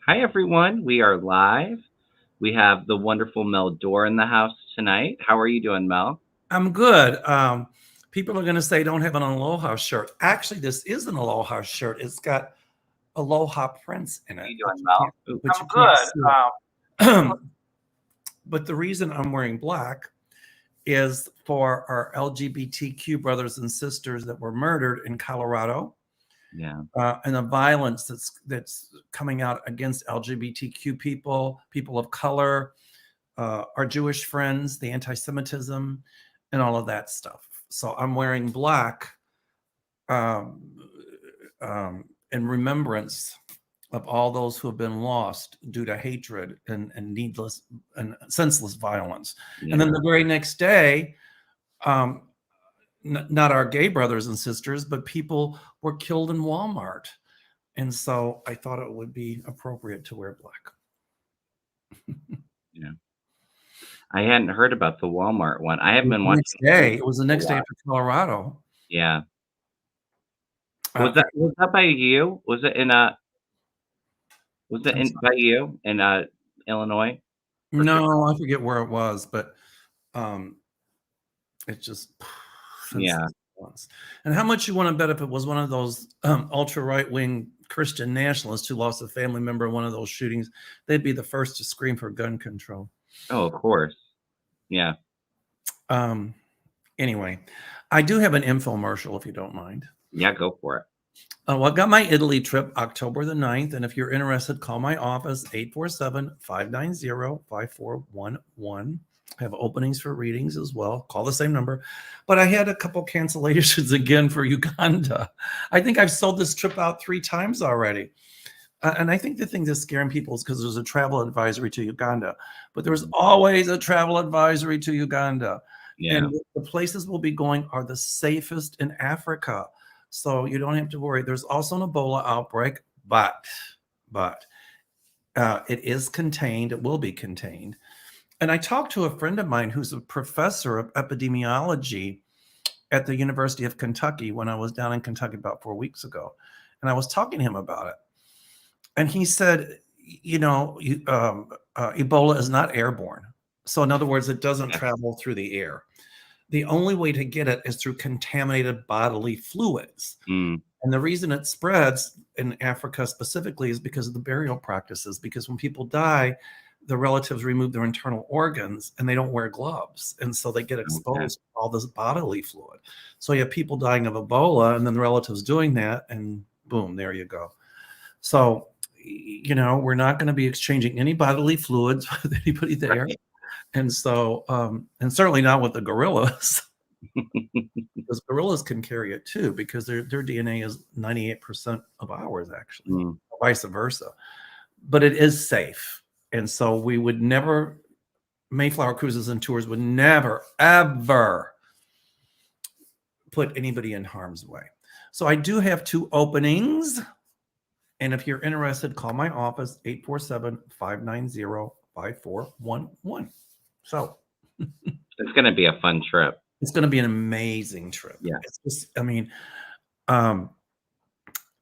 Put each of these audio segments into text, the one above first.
Hi, everyone. We are live. We have the wonderful Mel Doerr in the house tonight. How are you doing, Mel? I'm good. People are going to say don't have an aloha shirt. Actually, this is an aloha shirt. It's got aloha prints in How it, you but doing, you Mel? can't, but I'm you can't good. see it. But the reason I'm wearing black is for our LGBTQ brothers and sisters that were murdered in Colorado, Yeah. and the violence that's coming out against LGBTQ people of color, our Jewish friends, the anti-Semitism, and all of that stuff. So I'm wearing black um, in remembrance of all those who have been lost due to hatred and needless and senseless violence. And then Yeah. the very next day, um, not our gay brothers and sisters, but people were killed in Walmart. And so I thought it would be appropriate to wear black. Yeah. I hadn't heard about the Walmart one. I It haven't was been the watching next the news day. It was the a next day lot. after Colorado. Yeah. Was Uh, that was that by you? Was it I'm in sorry. by you in Illinois or No, Chicago? I forget where it was, but um, it just Yeah. senseless violence. And how much you want to bet if it was one of those ultra right wing Christian nationalists who lost a family member in one of those shootings? They'd be the first to scream for gun control. Oh, of course. Yeah. Um, anyway, I do have an infomercial if you don't mind. Yeah, go for it. Well, I've got my Italy trip October the 9th. And if you're interested, call my office 847-590-5411. I have openings for readings as well. Call the same number. But I had a couple cancellations again for Uganda. I think I've sold this trip out 3 times already. And I think the thing that's scaring people is because there's a travel advisory to Uganda, but there's Mhm. always a travel advisory to Uganda. Yeah. And the places we'll be going are the safest in Africa. So you don't have to worry. There's also an Ebola outbreak, but it is contained. It will be contained. And I talked to a friend of mine who's a professor of epidemiology at the University of Kentucky when I was down in Kentucky about 4 weeks ago. And I was talking to him about it. And he said, Ebola is not airborne. So, in other words, it doesn't Yeah. travel through the air. The only way to get it is through contaminated bodily fluids. Mm. And the reason it spreads in Africa specifically is because of the burial practices. Because when people die, the relatives remove their internal organs and they don't wear gloves. And so they get Okay. exposed to all this bodily fluid. So you have people dying of Ebola and then the relatives doing that, and boom, there you go. So, we're not going to be exchanging any bodily fluids with anybody there. Right. And so, and certainly not with the gorillas, because gorillas can carry it too, because their DNA is 98% of ours, actually, Mm. vice versa. But it is safe. And so we would never, Mayflower Cruises and Tours would never, ever put anybody in harm's way. So I do have 2 openings. And if you're interested, call my office, 847-590-5411. So It's gonna be a fun trip. it's going to be an amazing trip. Yeah. It's just, um,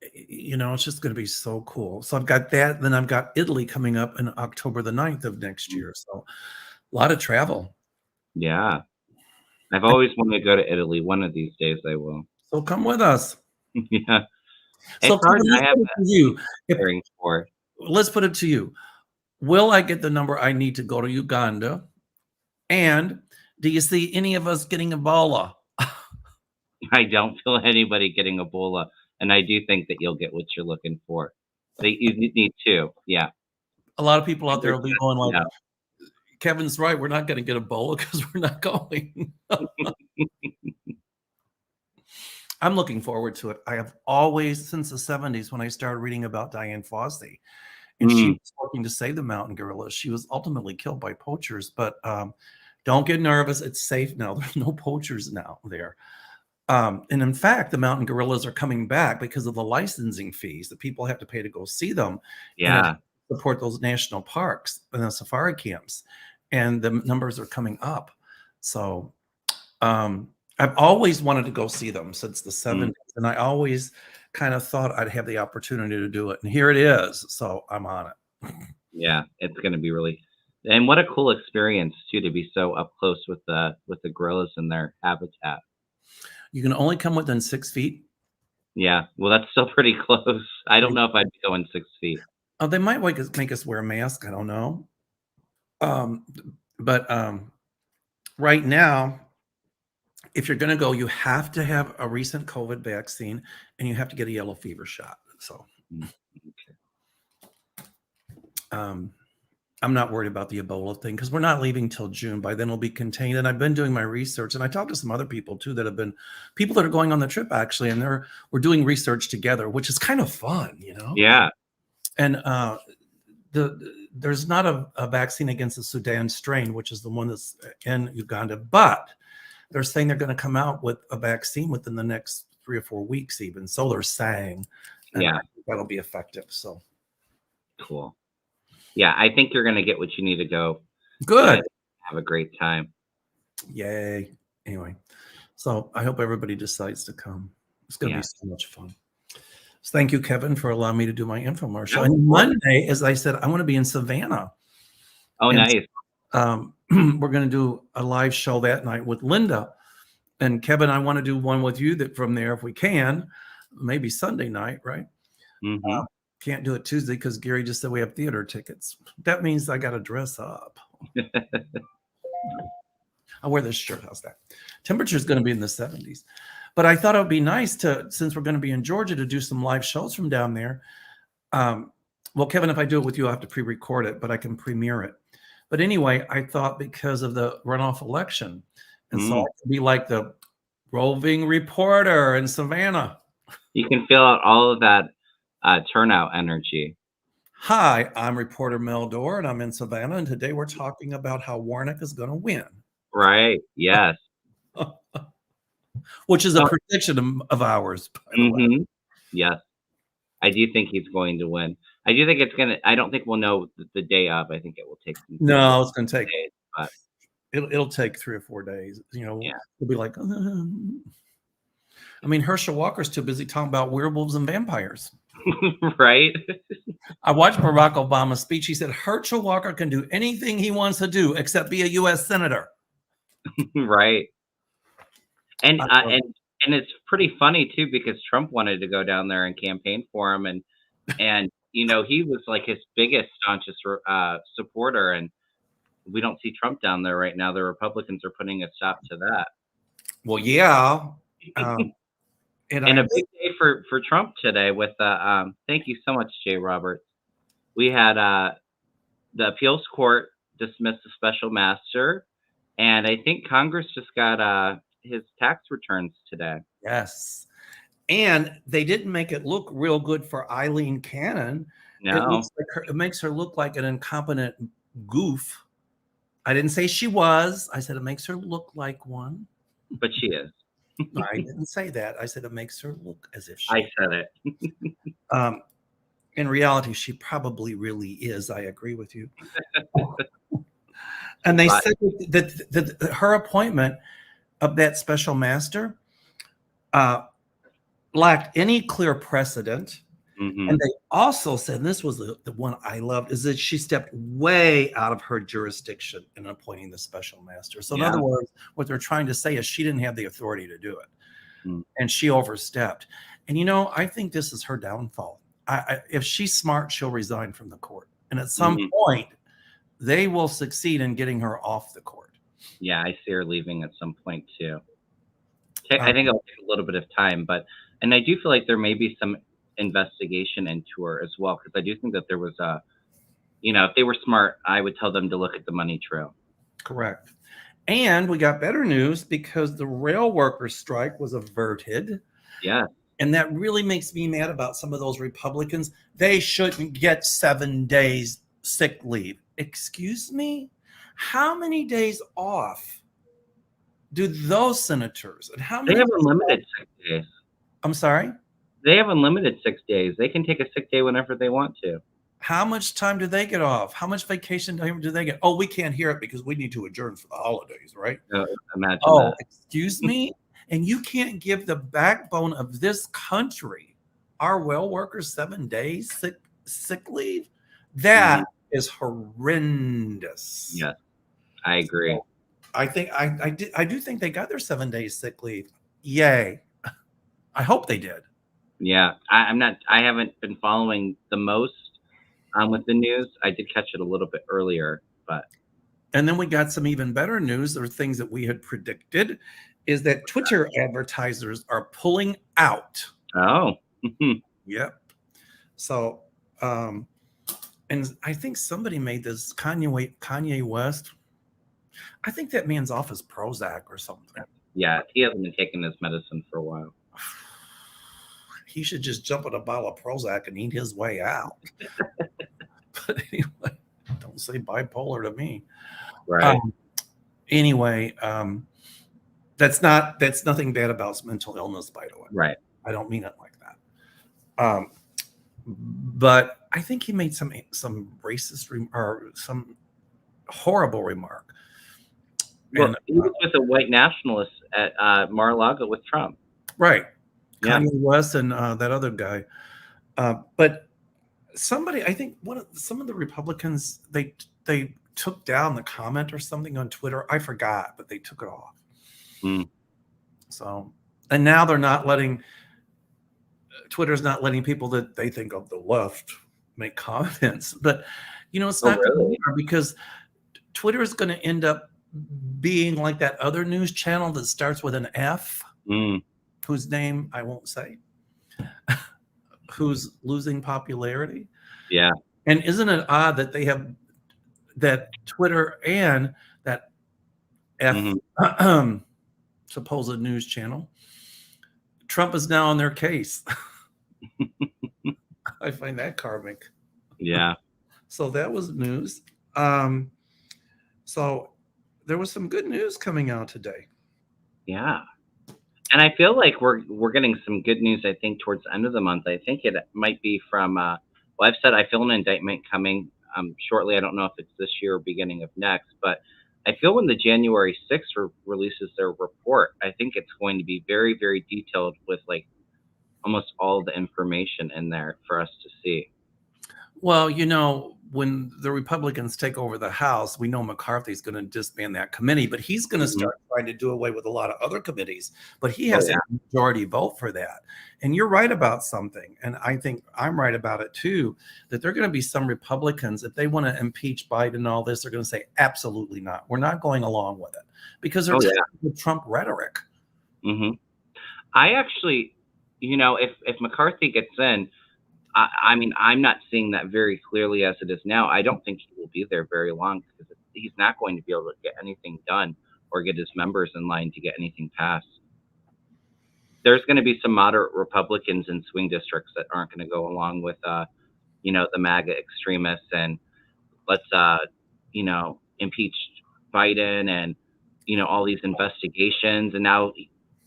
it's just going to be so cool. So I've got that. Then I've got Italy coming up in October the 9th of next Mm. year. So a lot of travel. Yeah. I've always wanted to go to Italy. One of these days I will. So come with us. Yeah. So It's hard. Kevin, I let's have put it to you. If, preparing for. let's put it to you. Will I get the number I need to go to Uganda? And do you see any of us getting Ebola? I don't feel anybody getting Ebola, and I do think that you'll get what you're looking for. You need 2. Yeah. A lot of people out there Fingers will be crossed, going like, no. Kevin's right. We're not going to get Ebola because we're not going. I'm looking forward to it. I have always, since the 70s, when I started reading about Diane Fossey, and she Mm. was working to save the mountain gorillas. She was ultimately killed by poachers, but don't get nervous. It's safe now. There's no poachers now there. And in fact, the mountain gorillas are coming back because of the licensing fees that people have to pay to go see them, and it Yeah. support those national parks and the safari camps. And the numbers are coming up. So I've always wanted to go see them since the Mm. 70s. And I always kind of thought I'd have the opportunity to do it. And here it is. So I'm on it. Yeah, it's gonna be really, and what a cool experience too to be so up close with the gorillas in their habitat. You can only come within 6 feet. Yeah, well, that's still pretty close. I don't know if I'd be going 6 feet. Oh, they might make us wear a mask. I don't know. Um, but right now, if you're going to go, you have to have a recent COVID vaccine and you have to get a yellow fever shot. So Mm, um, I'm not worried about the Ebola thing because we're not leaving till June. By then, it'll be contained. And I've been doing my research, and I talked to some other people too that have been people that are going on the trip actually, and we're doing research together, which is kind of fun, you know. yeah, And there's not a vaccine against the Sudan strain, which is the one that's in Uganda, but they're saying they're going to come out with a vaccine within the next 3 or 4 weeks, even. So they're saying, and I yeah, think that'll be effective. So cool. Yeah, I think you're gonna get what you need to go good. and have a great time. Yay. Anyway, so I hope everybody decides to come. It's going to be Yeah. so much fun. So thank you, Kevin, for allowing me to do my infomercial. No, of And course. Monday, as I said, I want to be in Savannah. Oh, And nice. we're going to do a live show that night with Linda. And Kevin, I want to do one with you that from there if we can, maybe Sunday night, right? Mhm. Can't do it Tuesday because Gary just said we have theater tickets. That means I got to dress up. I'll wear this shirt. How's that? Temperature is going to be in the 70s. But I thought it would be nice to, since we're going to be in Georgia, to do some live shows from down there. Well, Kevin, if I do it with you, I'll have to pre-record it, but I can premiere it. But anyway, I thought because of the runoff election, and so I Mm. could be like the roving reporter in Savannah. You can feel out all of that, turnout energy. Hi, I'm reporter Mel Doerr, and I'm in Savannah, and today we're talking about how Warnock is going to win, Right, yes. which is a No, prediction of ours, by the way. mhm. Yes, I do think he's going to win. I do think it's gonna, I don't think we'll know the day of. I think it will take considerable No, it's going to take days, but it'll take 3 or 4 days. You know, yeah. we'll be like, I mean, Herschel Walker's too busy talking about werewolves and vampires. Right? I watched Barack Obama's speech. He said Herschel Walker can do anything he wants to do except be a U.S. senator. Right. And, I uh, love and and it's pretty funny too because Trump wanted to go down there and campaign for him, and, he was, like, his biggest, staunchest supporter, and we don't see Trump down there right now. The Republicans are putting a stop to that. Well, yeah. Um, and And I a big day for Trump today with thank you so much, Jay Roberts. We had, the appeals court dismissed the special master, and I think Congress just got, his tax returns today. yes. And they didn't make it look real good for Eileen Cannon. It No, looks like it makes her look like an incompetent goof. I didn't say she was. I said it makes her look like one. but she is. I didn't say that. I said it makes her look as if I she. said it. Um, in reality, she probably really is. I agree with you. And they But said that her appointment of that special master uh, lacked any clear precedent. And mhm. they also said, and this was the one I loved, is that she stepped way out of her jurisdiction in appointing the special master. So, in Yeah. other words, what they're trying to say is she didn't have the authority to do it, Mm. and she overstepped. And I think this is her downfall. If she's smart, she'll resign from the court, and at some Mhm. point, they will succeed in getting her off the court. Yeah, I see her leaving at some point too. Um, I think it'll take a little bit of time, but and I do feel like there may be some investigation into her as well because I do think that there was a, if they were smart, I would tell them to look at the money trail. Correct. And we got better news because the rail workers' strike was averted. Yeah. And that really makes me mad about some of those Republicans. They shouldn't get 7 days sick leave. Excuse me? How many days off do those senators and how They many have days off? unlimited sick days. I'm sorry? They have unlimited 6 days. They can take a sick day whenever they want to. How much time do they get off? How much vacation time do they get? Oh, we can't hear it because we need to adjourn for the holidays, right? Imagine Oh, that. excuse me? And you can't give the backbone of this country, our well workers, 7 days sick leave? That is horrendous. Yes, I agree. So I do think they got their 7 days sick leave. Yay. I hope they did. Yeah, I haven't been following the most with the news. I did catch it a little bit earlier, but And then we got some even better news, or things that we had predicted, is that Twitter advertisers are pulling out. oh, Yep. So, and I think somebody made this Kanye West. I think that man's off his Prozac or something. yeah, he hasn't been taking his medicine for a while. He should just jump in a bottle of Prozac and eat his way out. But anyway, don't say bipolar to me. Right. Anyway, that's nothing bad about mental illness, by the way. Right. I don't mean it like that. But I think he made some racist or some horrible remark. Well, And he was with a white nationalist at Mar-a-Lago with Trump. right. Yeah. Kanye West and that other guy. But somebody, I think some of the Republicans, they took down the comment or something on Twitter. I forgot, but they took it off. So, and now they're not letting, Twitter's not letting people that they think of the left make comments. But, it's not really? good, because Twitter is going to end up being like that other news channel that starts with an F, whose name I won't say, who's losing popularity. Yeah. And isn't it odd that they have that Twitter and that F supposed news channel? Trump is now on their case. I find that karmic. Yeah. So that was news. So there was some good news coming out today. Yeah. And I feel like we're getting some good news, I think, towards the end of the month. I think it might be from, well, I've said I feel an indictment coming shortly. I don't know if it's this year or beginning of next, but I feel when the January 6th releases their report, I think it's going to be very, very detailed with like almost all the information in there for us to see. Well, when the Republicans take over the House, we know McCarthy's going to disband that committee, but he's going to start trying to do away with a lot of other committees. But he has a majority vote for that. And you're right about something. And I think I'm right about it too, that there are going to be some Republicans, if they want to impeach Biden and all this, they're going to say, absolutely not. We're not going along with it, because they're tired of Trump rhetoric. I actually, if McCarthy gets in, I mean, I'm not seeing that very clearly as it is now. I don't think he will be there very long, because he's not going to be able to get anything done or get his members in line to get anything passed. There's going to be some moderate Republicans in swing districts that aren't going to go along with, the MAGA extremists and let's, impeach Biden and, all these investigations. And now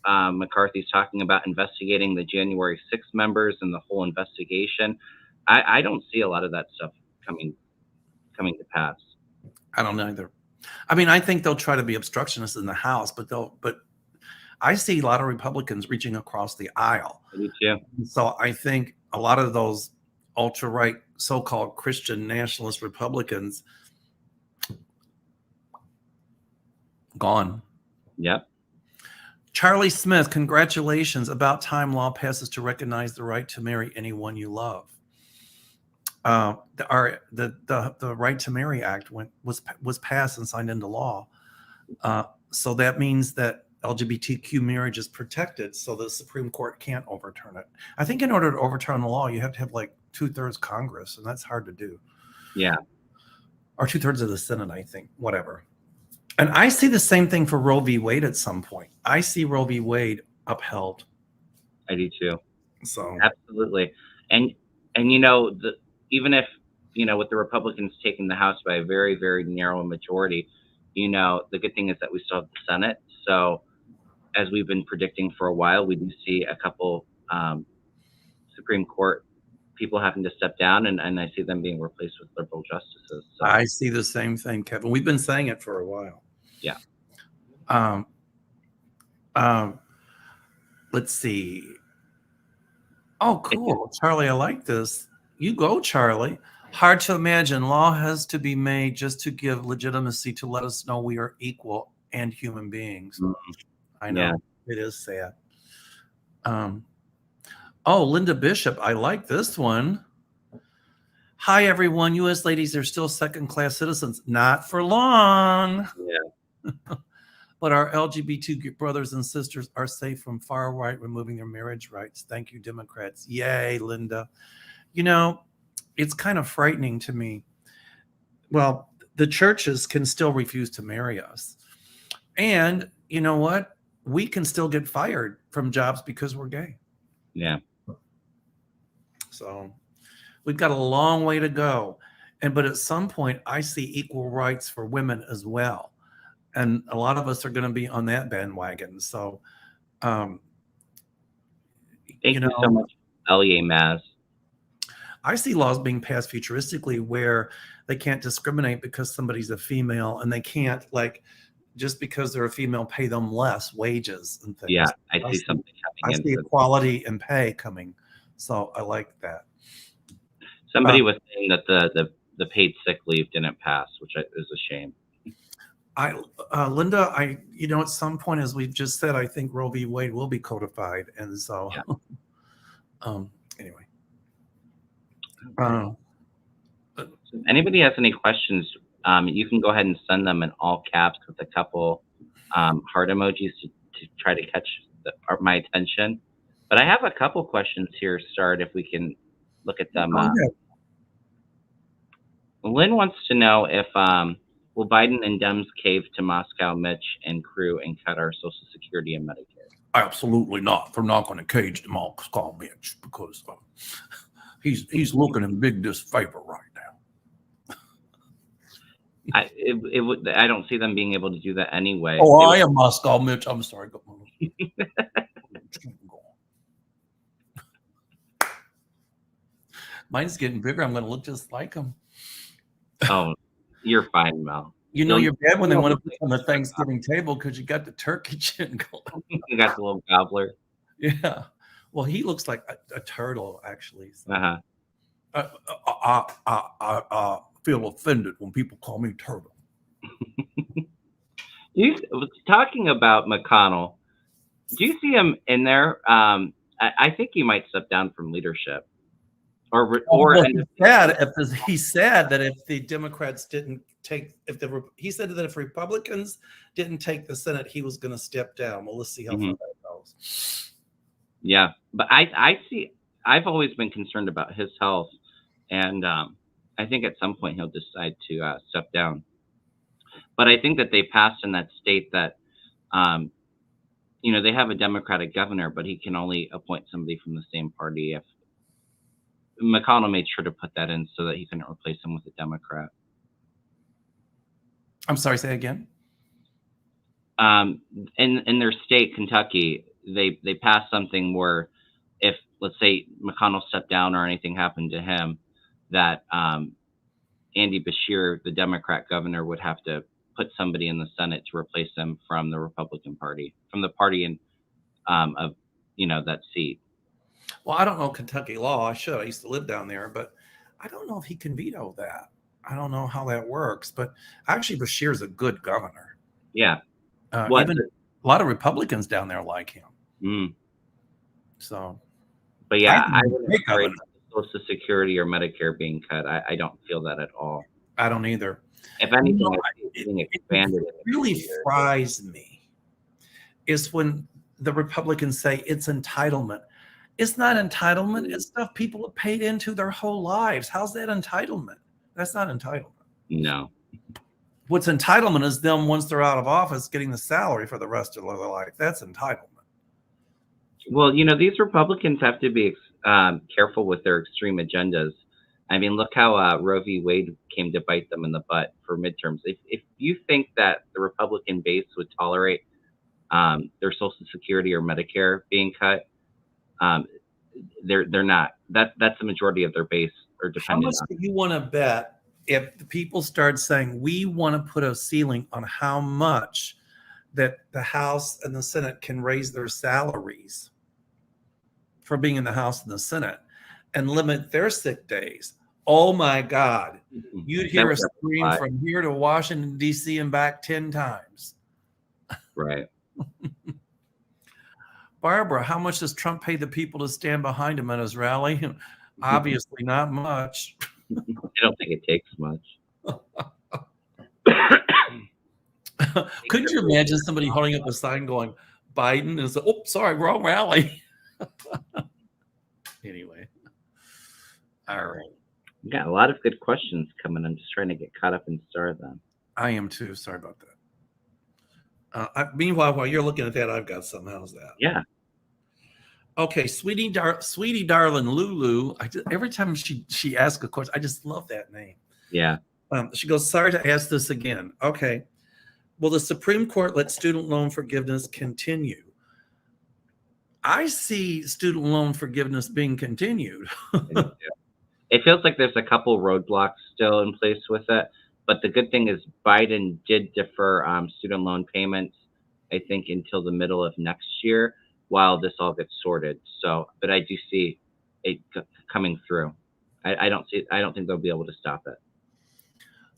McCarthy's talking about investigating the January 6th members and the whole investigation. I don't see a lot of that stuff coming to pass. I don't know either. I mean, I think they'll try to be obstructionists in the House, but I see a lot of Republicans reaching across the aisle. Me too. So I think a lot of those ultra-right, so-called Christian nationalist Republicans, gone. Yep. Charlie Smith, congratulations. About time law passes to recognize the right to marry anyone you love. The Right to Marry Act was passed and signed into law. So that means that LGBTQ marriage is protected, so the Supreme Court can't overturn it. I think in order to overturn the law, you have to have like 2/3 Congress, and that's hard to do. Yeah. Or 2/3 of the Senate, I think, whatever. And I see the same thing for Roe v. Wade at some point. I see Roe v. Wade upheld. I do too. So absolutely. And even if, with the Republicans taking the House by a very, very narrow majority, the good thing is that we still have the Senate. So as we've been predicting for a while, we do see a couple Supreme Court people having to step down, and I see them being replaced with liberal justices. So I see the same thing, Kevin. We've been saying it for a while. Yeah. Let's see. Oh, cool. Charlie, I like this. You go, Charlie. Hard to imagine. Law has to be made just to give legitimacy to let us know we are equal and human beings. Mm, I yeah. know it is sad. Oh, Linda Bishop, I like this one. Hi, everyone. U.S. ladies are still second-class citizens. Not for long. Yeah. But our LGBT brothers and sisters are safe from far right removing their marriage rights. Thank you, Democrats. Yay, Linda. You know, it's kind of frightening to me. Well, the churches can still refuse to marry us. And you know what? We can still get fired from jobs because we're gay. Yeah. So we've got a long way to go. But at some point, I see equal rights for women as well. And a lot of us are going to be on that bandwagon. So, Thank you so much, L.A. Maz. I see laws being passed futuristically where they can't discriminate because somebody's a female, and they can't, like, just because they're a female, pay them less wages and things. Yeah, I see something I coming see equality in pay coming. So I like that. Somebody was saying that the paid sick leave didn't pass, which is a shame. Linda, at some point, as we've just said, I think Roe v. Wade will be codified. And so, anyway. If anybody has any questions, you can go ahead and send them in all caps with a couple heart emojis to try to catch my attention. But I have a couple questions here, Start, if we can look at them. Lynn wants to know if will Biden and Dems cave to Moscow, Mitch, and crew and cut our Social Security and Medicare? Absolutely not. They're not going to cage to Moscow, Mitch, because he's looking in big disfavor right now. I don't see them being able to do that anyway. Oh, I am Moscow, Mitch. I'm sorry. Mine's getting bigger. I'm going to look just like him. Oh, you're fine, Mel. You know you're bad when they want to put on the Thanksgiving table because you got the turkey chin going. You got the little gobbler. Yeah. Well, he looks like a turtle, actually. So. I feel offended when people call me turtle. You was talking about McConnell. Do you see him in there? I think he might step down from leadership. He said that if the Democrats didn't take, he said that if Republicans didn't take the Senate, he was going to step down. Well, let's see how far that goes. Yeah, but I've always been concerned about his health, and I think at some point he'll decide to step down. But I think that they passed in that state that, they have a Democratic governor, but he can only appoint somebody from the same party. If McConnell made sure to put that in so that he couldn't replace him with a Democrat. I'm sorry, say again. In their state, Kentucky, they passed something where if, let's say, McConnell stepped down or anything happened to him, that Andy Beshear, the Democrat governor, would have to put somebody in the Senate to replace him from the Republican Party, from the party of that seat. Well, I don't know Kentucky law. I used to live down there, but I don't know if he can veto that. I don't know how that works. But actually, Beshear's a good governor. Yeah. Even a lot of Republicans down there like him. Mm. So. But yeah, I wouldn't worry about Social Security or Medicare being cut. I don't feel that at all. I don't either. If anything, it's expanded. What really fries me is when the Republicans say it's entitlement. It's not entitlement. It's stuff people have paid into their whole lives. How's that entitlement? That's not entitlement. No. What's entitlement is them, once they're out of office, getting the salary for the rest of their life. That's entitlement. Well, these Republicans have to be careful with their extreme agendas. I mean, look how Roe v. Wade came to bite them in the butt for midterms. If you think that the Republican base would tolerate their Social Security or Medicare being cut, they're not. That's the majority of their base are dependent on. How much do you want to bet if the people start saying we want to put a ceiling on how much that the House and the Senate can raise their salaries for being in the House and the Senate and limit their sick days? Oh my God. You'd That hear a would scream apply. from here to Washington, D.C. and back 10 times. Right. Barbara, how much does Trump pay the people to stand behind him at his rally? Obviously, not much. I don't think it takes much. Couldn't you imagine somebody holding up a sign going, Biden? And so, oh, sorry, wrong rally. Anyway. All right. We got a lot of good questions coming. I'm just trying to get caught up and start them. I am too. Sorry about that. Meanwhile, while you're looking at that, I've got some. How's that? Yeah. Okay, sweetie darling Lulu. Every time she asks a question, I just love that name. Yeah. She goes, sorry to ask this again. Okay. Will the Supreme Court let student loan forgiveness continue? I see student loan forgiveness being continued. It feels like there's a couple roadblocks still in place with it. But the good thing is Biden did defer student loan payments, I think, until the middle of next year while this all gets sorted. So, but I do see it coming through. I don't think they'll be able to stop it.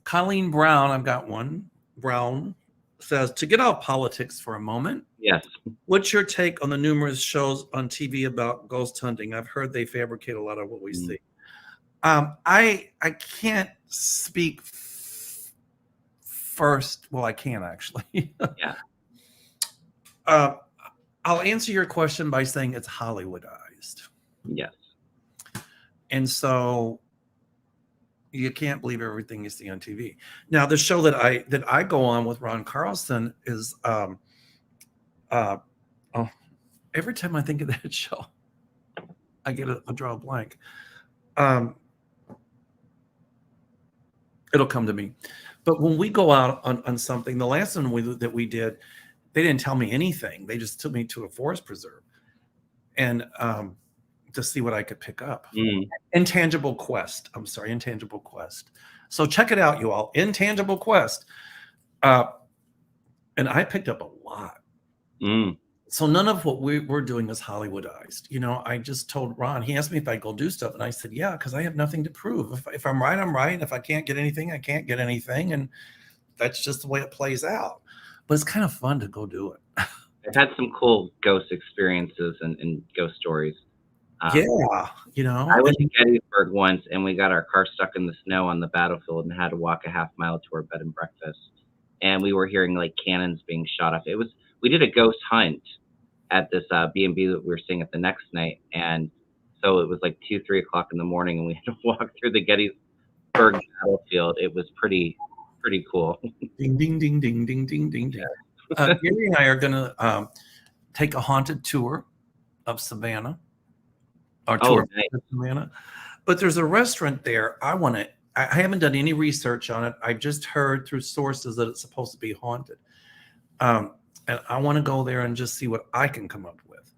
Colleen Brown, I've got one. Brown says, to get off politics for a moment. Yes. What's your take on the numerous shows on TV about ghost hunting? I've heard they fabricate a lot of what we see. I can't speak first. Well, I can actually. Yeah. I'll answer your question by saying it's Hollywoodized. Yes. And so you can't believe everything you see on TV. Now, the show that I go on with Ron Carlson is every time I think of that show, I draw a blank. It'll come to me. But when we go out on something, the last one that we did, they didn't tell me anything. They just took me to a forest preserve and to see what I could pick up. Intangible Quest. I'm sorry, Intangible Quest. So check it out, you all. Intangible Quest. And I picked up a lot. So none of what we're doing is Hollywoodized. You know, I just told Ron, he asked me if I'd go do stuff. And I said, yeah, because I have nothing to prove. If I'm right, I'm right. If I can't get anything, I can't get anything. And that's just the way it plays out. But it's kind of fun to go do it. I've had some cool ghost experiences and ghost stories. Yeah, you know. I went to Gettysburg once, and we got our car stuck in the snow on the battlefield and had to walk a half mile to our bed and breakfast. And we were hearing like cannons being shot off. We did a ghost hunt at this B&B that we were staying at the next night, and so it was like 2-3 o'clock in the morning, and we had to walk through the Gettysburg battlefield. It was pretty cool. Ding ding ding ding ding ding ding ding. Gary and I are gonna take a haunted tour of Savannah. Our tour of Savannah. But there's a restaurant there. I haven't done any research on it. I've just heard through sources that it's supposed to be haunted. And I want to go there and just see what I can come up with.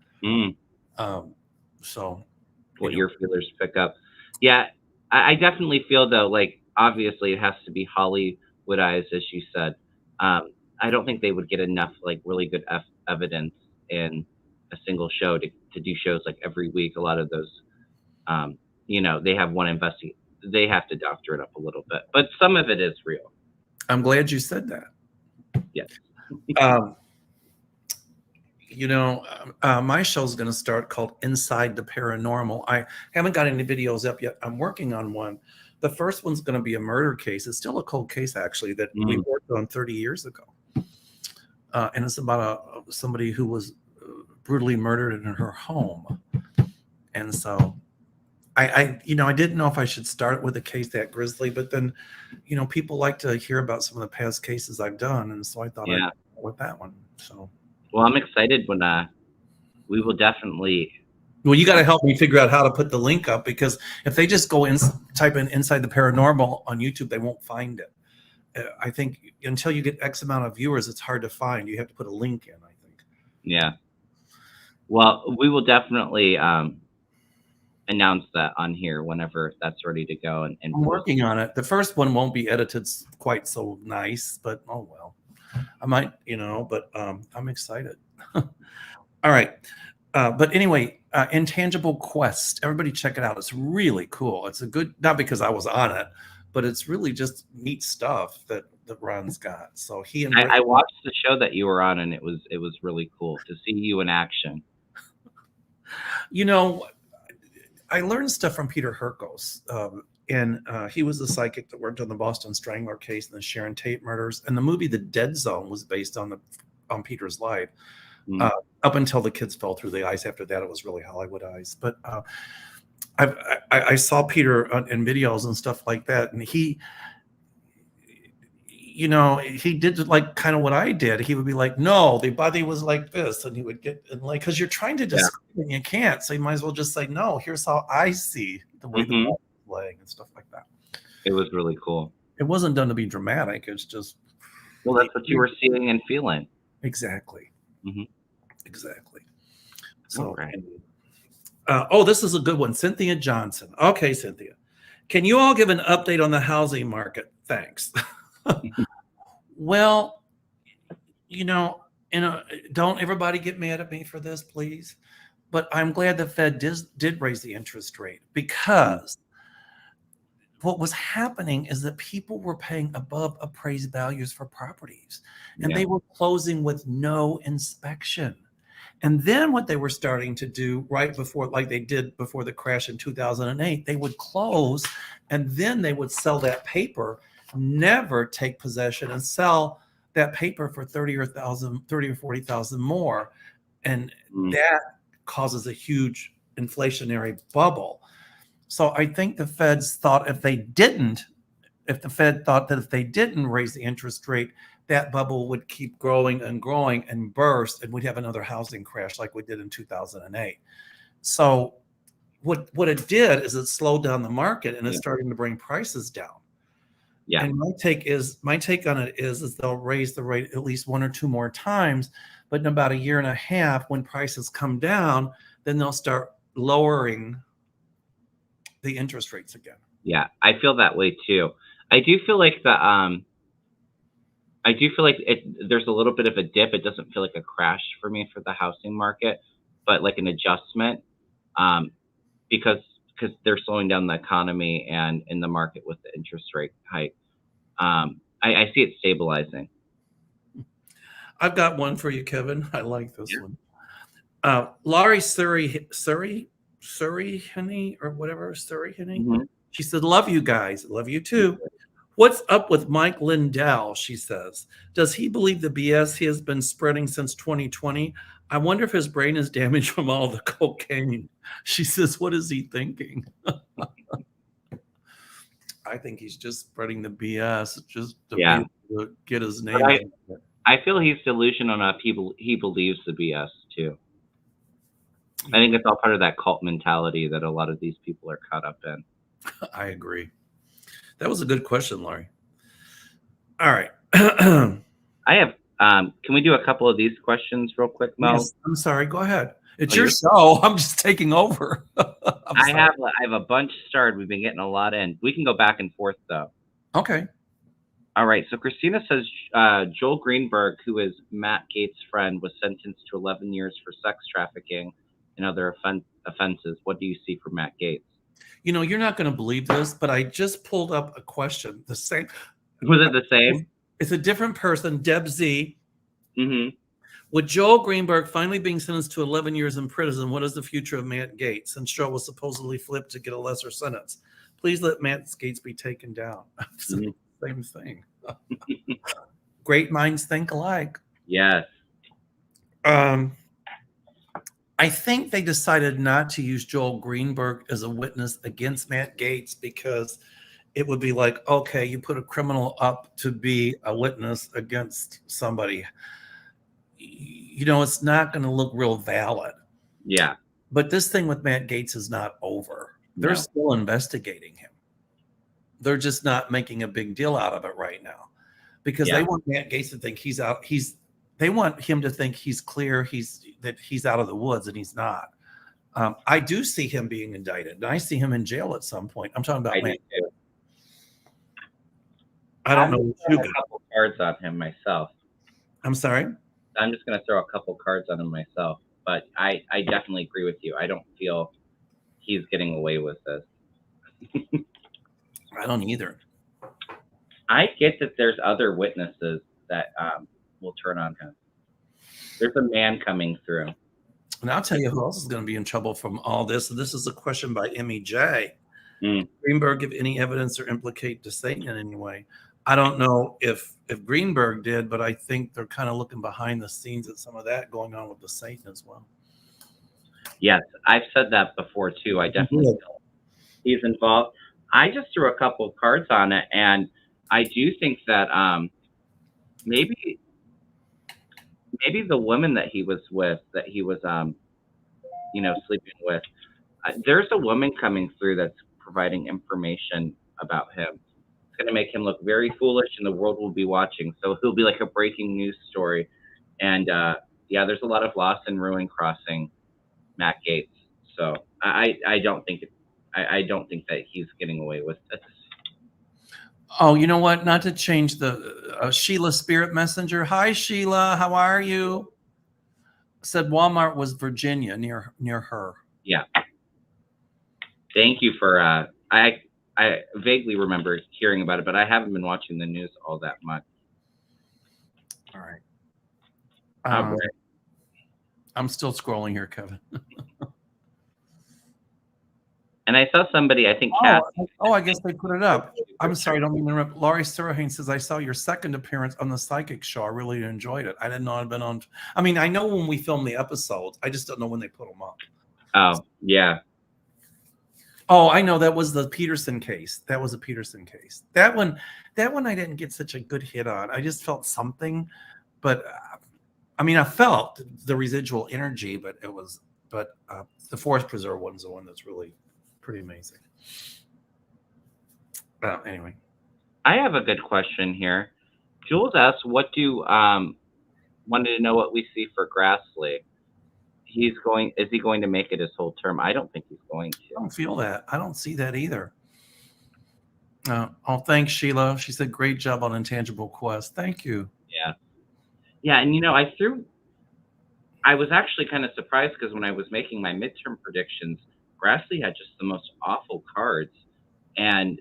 So what your feelers pick up. Yeah, I definitely feel though, like obviously it has to be Hollywoodized, as you said. I don't think they would get enough like really good evidence in a single show to do shows like every week. A lot of those, they have one they have to doctor it up a little bit, but some of it is real. I'm glad you said that. Yes. My show's going to start called Inside the Paranormal. I haven't got any videos up yet. I'm working on one. The first one's going to be a murder case. It's still a cold case, actually, that we worked on 30 years ago. And it's about somebody who was brutally murdered in her home. And so I didn't know if I should start with a case that grisly, but then, people like to hear about some of the past cases I've done. And so I thought I'd go with that one. So. Well, I'm excited when we will definitely. Well, you got to help me figure out how to put the link up, because if they just go in, type in Inside the Paranormal on YouTube, they won't find it. I think until you get X amount of viewers, it's hard to find. You have to put a link in, I think. Yeah. Well, we will definitely announce that on here whenever that's ready to go. And I'm working on it. The first one won't be edited quite so nice, but oh well. I might, but I'm excited. All right. But anyway, Intangible Quest. Everybody check it out. It's really cool. It's a good, not because I was on it, but it's really just neat stuff that Ron's got. So he and I watched the show that you were on, and it was really cool to see you in action. You know, I learned stuff from Peter Herkos. And he was the psychic that worked on the Boston Strangler case and the Sharon Tate murders. And the movie The Dead Zone was based on Peter's life. Up until the kids fell through the ice. After that, it was really Hollywoodized. But I saw Peter in videos and stuff like that, and he, you know, he did like kind of what I did. He would be like, "No, the body was like this," and he would get and like, because you're trying to describe it and you can't, so you might as well just say, "No, here's how I see the way the body was laying," and stuff like that. It was really cool. It wasn't done to be dramatic. It's just, well, that's what you were seeing and feeling. Exactly. Exactly. So, right. This is a good one. Cynthia Johnson. Okay, Cynthia. Can you all give an update on the housing market? Thanks. Well, you know, don't everybody get mad at me for this, please. But I'm glad the Fed did raise the interest rate, because what was happening is that people were paying above appraised values for properties, and they were closing with no inspection. And then what they were starting to do right before, like they did before the crash in 2008, they would close and then they would sell that paper, never take possession, and sell that paper for 30 or 40,000 more. And that causes a huge inflationary bubble. So I think the Feds thought if the Fed thought that if they didn't raise the interest rate, that bubble would keep growing and growing and burst, and we'd have another housing crash like we did in 2008. So what it did is it slowed down the market, and it's starting to bring prices down. Yeah. And my take on it is they'll raise the rate at least one or two more times, but in about a year and a half, when prices come down, then they'll start lowering the interest rates again. Yeah, I feel that way too. I do feel like there's a little bit of a dip. It doesn't feel like a crash for me for the housing market, but like an adjustment, because they're slowing down the economy and in the market with the interest rate hike. I see it stabilizing. I've got one for you, Kevin. I like this one. Laurie Surrey Honey or whatever, Surrey Honey. She said, "Love you guys. Love you too. What's up with Mike Lindell?" She says, "Does he believe the BS he has been spreading since 2020? I wonder if his brain is damaged from all the cocaine." She says, "What is he thinking?" I think he's just spreading the BS just to get his name. I feel he's delusional enough. He believes the BS too. I think it's all part of that cult mentality that a lot of these people are caught up in. I agree. That was a good question, Laurie. All right. I have. Can we do a couple of these questions real quick, Mo? Yes, I'm sorry. Go ahead. It's your show. I'm just taking over. I have a bunch started. We've been getting a lot in. We can go back and forth though. Okay. All right. So Christina says Joel Greenberg, who is Matt Gates' friend, was sentenced to 11 years for sex trafficking and other offenses. What do you see for Matt Gates? You know, you're not going to believe this, but I just pulled up a question. The same. Was it the same? It's a different person, Deb Z. Mm-hmm. With Joel Greenberg finally being sentenced to 11 years in prison, what is the future of Matt Gates? And Joel was supposedly flipped to get a lesser sentence. Please let Matt Gates be taken down. Same thing. Great minds think alike. Yes. I think they decided not to use Joel Greenberg as a witness against Matt Gates because it would be like, okay, you put a criminal up to be a witness against somebody. You know, it's not going to look real valid. Yeah. But this thing with Matt Gates is not over. They're still investigating him. They're just not making a big deal out of it right now because they want Matt Gates to think he's out. They want him to think he's clear, that he's out of the woods, and he's not. I do see him being indicted, and I see him in jail at some point. I'm talking about Matt. I don't know. A couple cards on him myself. I'm sorry? I'm just going to throw a couple cards on him myself. but I definitely agree with you. I don't feel he's getting away with this. I don't either. I get that there's other witnesses that will turn on him. There's a man coming through. And I'll tell you who else is going to be in trouble from all this. And this is a question by Emmy J. Greenberg give any evidence or implicate to Satan in any way? I don't know if Greenberg did, but I think they're kind of looking behind the scenes at some of that going on with the Satan as well. Yes, I've said that before too. I definitely feel he's involved. I just threw a couple of cards on it, and I do think that maybe the woman that he was with, that he was sleeping with, there's a woman coming through that's providing information about him. It's going to make him look very foolish, and the world will be watching. So he'll be like a breaking news story. And there's a lot of loss and ruin crossing Matt Gaetz. So I don't think that he's getting away with this. Oh, you know what? Not to change the Sheila Spirit Messenger. Hi, Sheila. How are you? Said Walmart was Virginia near her. Yeah. Thank you for I vaguely remember hearing about it, but I haven't been watching the news all that much. All right. Right. I'm still scrolling here, Kevin. And I saw somebody, I think, I guess they put it up. I'm sorry, I don't mean to interrupt. Laurie Surahane says, I saw your second appearance on the Psychic Show. I really enjoyed it. I didn't know I'd been on. I mean, I know when we film the episodes. I just don't know when they put them up. Oh, yeah. Oh, I know. That was the Peterson case. That was a Peterson case. That one I didn't get such a good hit on. I just felt something. But, I mean, I felt the residual energy, but the Forest Preserve one's the one that's really pretty amazing. Anyway, I have a good question here. Jules asks, "What do wanted to know what we see for Grassley? Is he going to make it his whole term? I don't think he's going to. I don't feel that. I don't see that either. Thanks, Sheila. She said, "Great job on Intangible Quest." Thank you. Yeah, and I was actually kind of surprised because when I was making my midterm predictions, Grassley had just the most awful cards, and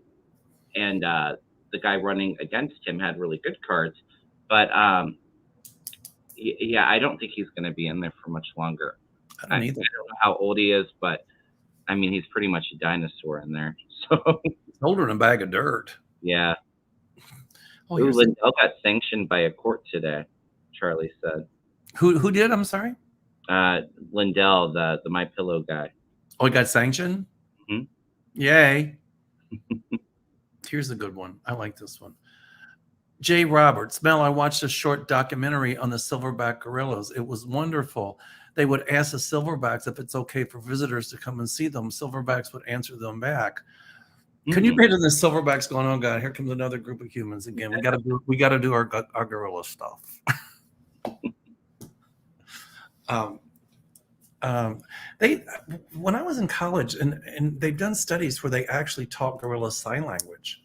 the guy running against him had really good cards. But I don't think he's going to be in there for much longer. I don't either. I don't know how old he is, but I mean, he's pretty much a dinosaur in there. So he's older than a bag of dirt. Yeah. Lindell got sanctioned by a court today, Charlie said. Who did? I'm sorry? Lindell, the My Pillow guy. Oh, he got sanctioned? Mm-hmm. Yay. Here's a good one. I like this one. Jay Roberts. Mel, I watched a short documentary on the silverback gorillas. It was wonderful. They would ask the silverbacks if it's okay for visitors to come and see them. Silverbacks would answer them back. Mm-hmm. Can you picture the silverbacks going, "Oh God, here comes another group of humans again. We got to do our gorilla stuff." When I was in college, and they've done studies where they actually taught gorillas sign language.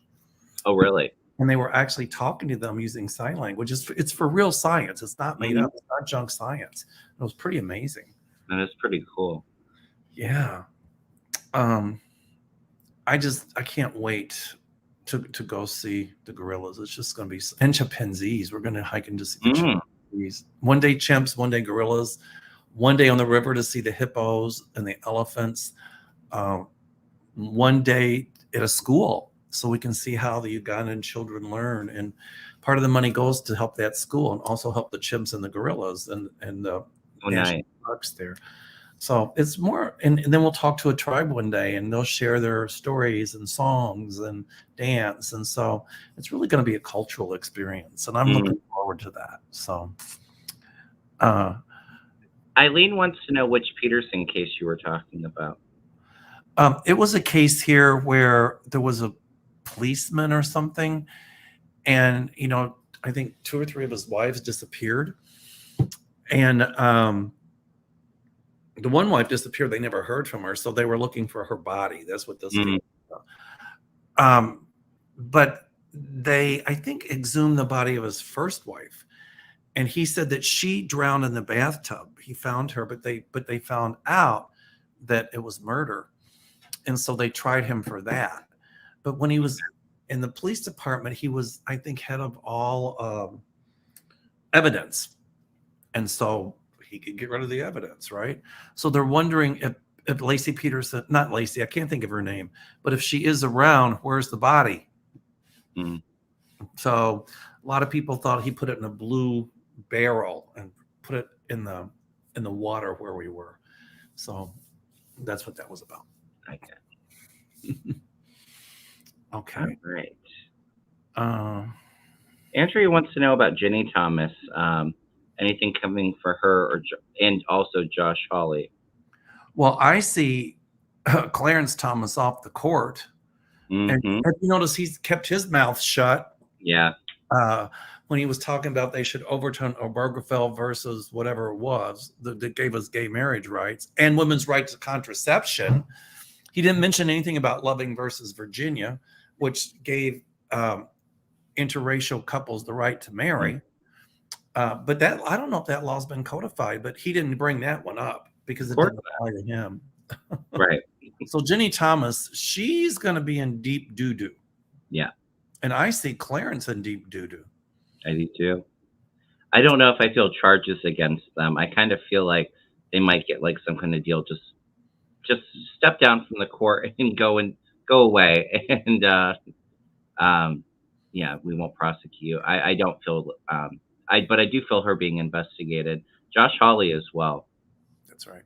Oh, really? And they were actually talking to them using sign language. It's for real science. It's not made up. It's not junk science. It was pretty amazing. That is pretty cool. Yeah. I can't wait to go see the gorillas. It's just going to be, and chimpanzees. We're going to hike and just see the chimpanzees. One day chimps, one day gorillas. One day on the river to see the hippos and the elephants. One day at a school so we can see how the Ugandan children learn. And part of the money goes to help that school and also help the chimps and the gorillas and the national parks there. So it's more, and then we'll talk to a tribe one day and they'll share their stories and songs and dance. And so it's really going to be a cultural experience. And I'm looking forward to that. So, Eileen wants to know which Peterson case you were talking about. It was a case here where there was a policeman or something. And, I think 2 or 3 of his wives disappeared. And the one wife disappeared. They never heard from her. So they were looking for her body. That's what this is. But they, I think, exhumed the body of his first wife. And he said that she drowned in the bathtub. He found her, but they found out that it was murder. And so they tried him for that. But when he was in the police department, he was, I think, head of all evidence. And so he could get rid of the evidence, right? So they're wondering if Lacey Peterson, not Lacey, I can't think of her name, but if she is around, where's the body? Mm. So a lot of people thought he put it in a blue barrel and put it in the water where we were. So that's what that was about. Okay. Okay. All right. Andrea wants to know about Jenny Thomas. Anything coming for her, and also Josh Hawley? Well, I see Clarence Thomas off the court. And have you noticed he's kept his mouth shut? Yeah. When he was talking about they should overturn Obergefell versus whatever it was that gave us gay marriage rights and women's right to contraception. He didn't mention anything about Loving versus Virginia, which gave interracial couples the right to marry. But that, I don't know if that law's been codified, but he didn't bring that one up because it didn't apply to him. Right. So Jenny Thomas, she's going to be in deep doo-doo. Yeah. And I see Clarence in deep doo-doo. I do too. I don't know if I feel charges against them. I kind of feel like they might get like some kind of deal. Just step down from the court and go away. And yeah, we won't prosecute you. I don't feel but I do feel her being investigated. Josh Hawley as well. That's right.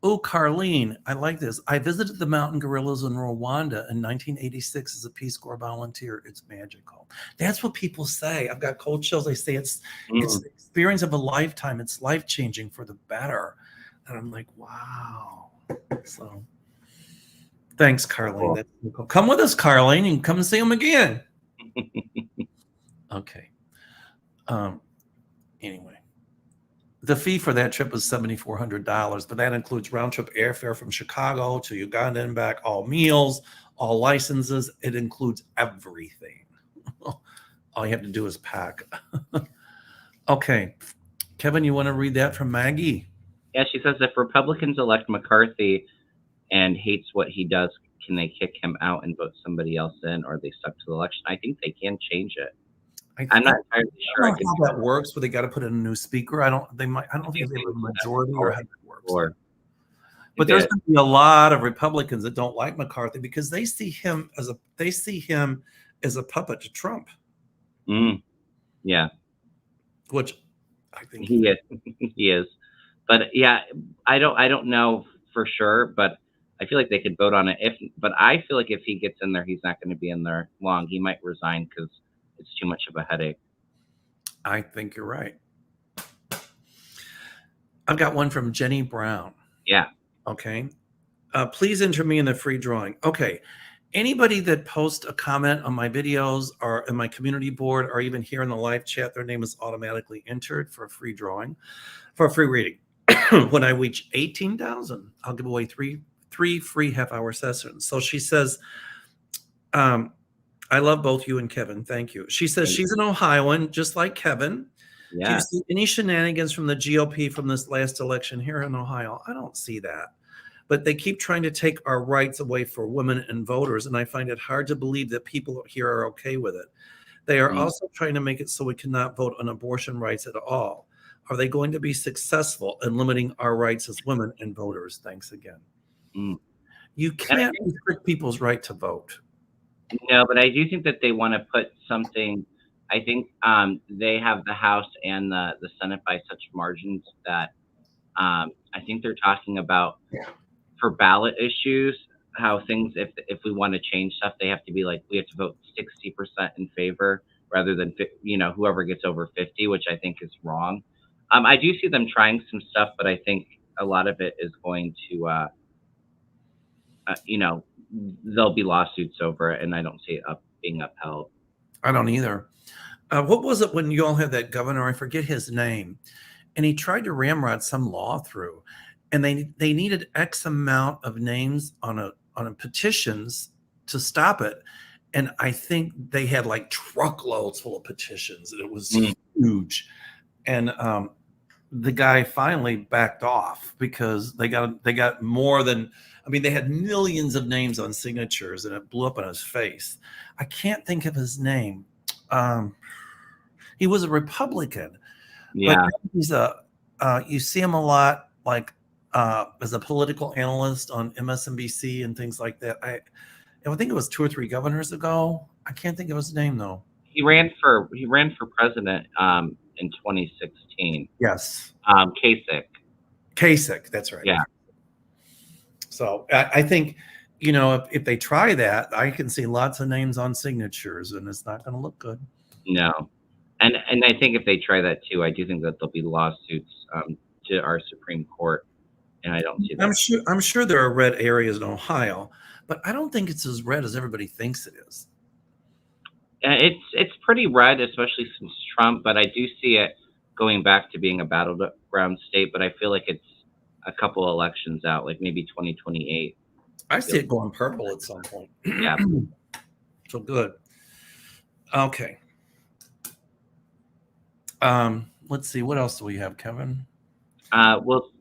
Oh, Carlene, I like this. I visited the mountain gorillas in Rwanda in 1986 as a Peace Corps volunteer. It's magical. That's what people say. I've got cold chills. They say it's the experience of a lifetime. It's life-changing for the better. And I'm like, wow. So thanks, Carlene. Cool. That's cool. Come with us, Carlene, and come and see them again. Okay. Anyway. The fee for that trip was $7,400, but that includes round-trip airfare from Chicago to Uganda and back, all meals, all licenses. It includes everything. All you have to do is pack. Okay. Kevin, you want to read that from Maggie? Yeah, she says if Republicans elect McCarthy and hates what he does, can they kick him out and vote somebody else in, or are they stuck to the election? I think they can change it. I'm not entirely sure. I don't know how that works, but they got to put in a new speaker. I don't think they have a majority or how that works. But there's going to be a lot of Republicans that don't like McCarthy because they see him as a puppet to Trump. Yeah. Which I think he is. He is. But yeah, I don't know for sure, but I feel like they could vote on it. But I feel like if he gets in there, he's not going to be in there long. He might resign because it's too much of a headache. I think you're right. I've got one from Jenny Brown. Yeah. Okay. Please enter me in the free drawing. Okay. Anybody that posts a comment on my videos or in my community board or even here in the live chat, their name is automatically entered for a free drawing, for a free reading. When I reach 18,000, I'll give away three free half-hour sessions. So she says, I love both you and Kevin. Thank you. She says she's an Ohioan, just like Kevin. Yeah. Do you see any shenanigans from the GOP from this last election here in Ohio? I don't see that. But they keep trying to take our rights away for women and voters, and I find it hard to believe that people here are okay with it. They are also trying to make it so we cannot vote on abortion rights at all. Are they going to be successful in limiting our rights as women and voters? Thanks again. You can't restrict people's right to vote. No, but I do think that they want to put something. I think they have the House and the Senate by such margins that I think they're talking about for ballot issues, how things, if we want to change stuff, they have to be like, we have to vote 60% in favor rather than, whoever gets over 50, which I think is wrong. I do see them trying some stuff, but I think a lot of it is going to, there'll be lawsuits over it, and I don't see it being upheld. I don't either. What was it when you all had that governor? I forget his name, and he tried to ramrod some law through, and they needed X amount of names on a petitions to stop it, and I think they had like truckloads full of petitions, and it was huge. and the guy finally backed off because they got more than, I mean, they had millions of names on signatures, and it blew up in his face. I can't think of his name. He was a Republican, but Yeah. he's you see him a lot, like as a political analyst on MSNBC and things like that. I think it was 2 or 3 governors ago. I can't think of his name though. He ran for president in 2016. Yes, Kasich. Kasich. That's right. Yeah. So I think, if they try that, I can see lots of names on signatures, and it's not going to look good. No. And I think if they try that too, I do think that there'll be lawsuits to our Supreme Court, and I don't see that. I'm sure there are red areas in Ohio, but I don't think it's as red as everybody thinks it is. It's pretty red, especially since Trump, but I do see it going back to being a battleground state. But I feel like it's a couple elections out, like maybe 2028. I see it going purple at some point. Yeah. So good. Okay. Let's see. What else do we have, Kevin? Well,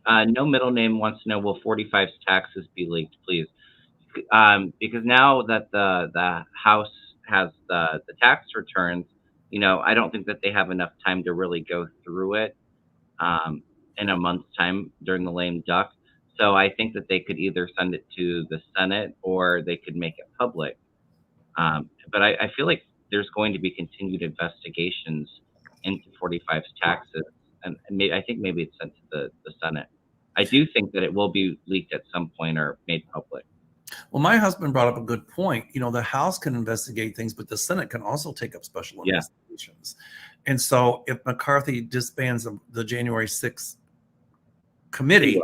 no middle name wants to know, will 45's taxes be leaked, please? Because now that the House has the tax returns, I don't think that they have enough time to really go through it in a month's time during the lame duck. So I think that they could either send it to the Senate or they could make it public. But I feel like there's going to be continued investigations into 45's taxes, and I think maybe it's sent to the Senate. I do think that it will be leaked at some point or made public. Well, my husband brought up a good point. The House can investigate things, but the Senate can also take up special investigations. And so if McCarthy disbands the January 6th committee,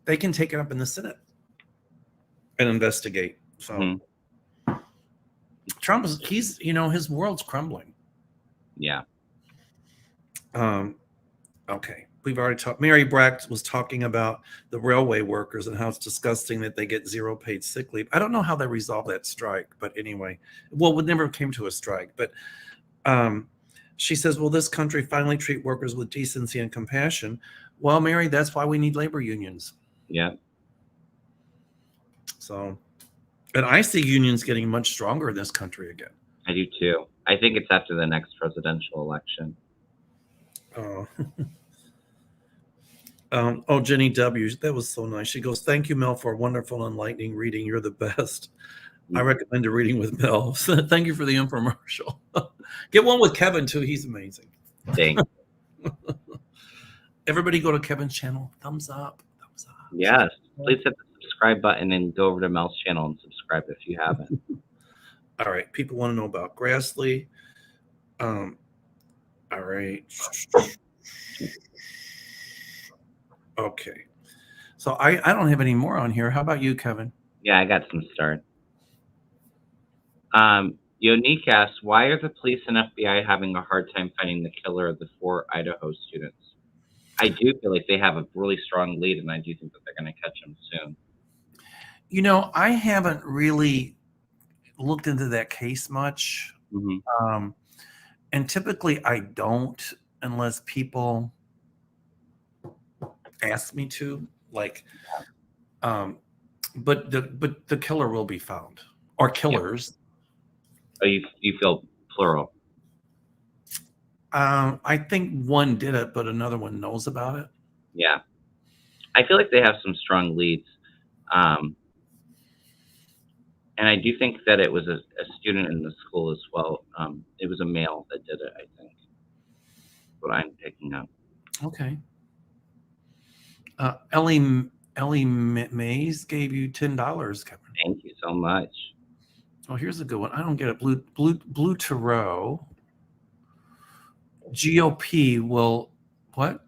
they can take it up in the Senate and investigate. So Trump is, his world's crumbling. Yeah. Okay. We've already talked. Mary Brack was talking about the railway workers and how it's disgusting that they get 0 paid sick leave. I don't know how they resolve that strike, but anyway, well, it never came to a strike. But she says, will this country finally treat workers with decency and compassion? Well, Mary, that's why we need labor unions. Yeah. So, and I see unions getting much stronger in this country again. I do too. I think it's after the next presidential election. Oh. Jenny W. That was so nice. She goes, thank you, Mel, for a wonderful, enlightening reading. You're the best. I recommend a reading with Mel. Thank you for the infomercial. Get one with Kevin, too. He's amazing. Thanks. Everybody go to Kevin's channel. Thumbs up. Thumbs up. Yes. Please hit the subscribe button and go over to Mel's channel and subscribe if you haven't. All right. People want to know about Grassley. All right. Okay. So I don't have any more on here. How about you, Kevin? Yeah, I got some start. Yonique asks, why are the police and FBI having a hard time finding the killer of the 4 Idaho students? I do feel like they have a really strong lead, and I do think that they're going to catch him soon. I haven't really looked into that case much. Mm-hmm. And typically I don't, unless people ask me to, but the killer will be found, or killers. Oh, you feel plural? I think one did it, but another one knows about it. Yeah, I feel like they have some strong leads, and I do think that it was a student in the school as well. It was a male that did it, I think. What I'm picking up. Okay. Ellie Mays gave you $10, Kevin. Thank you so much. Oh, here's a good one. I don't get it. Blue Tarot. GOP will what?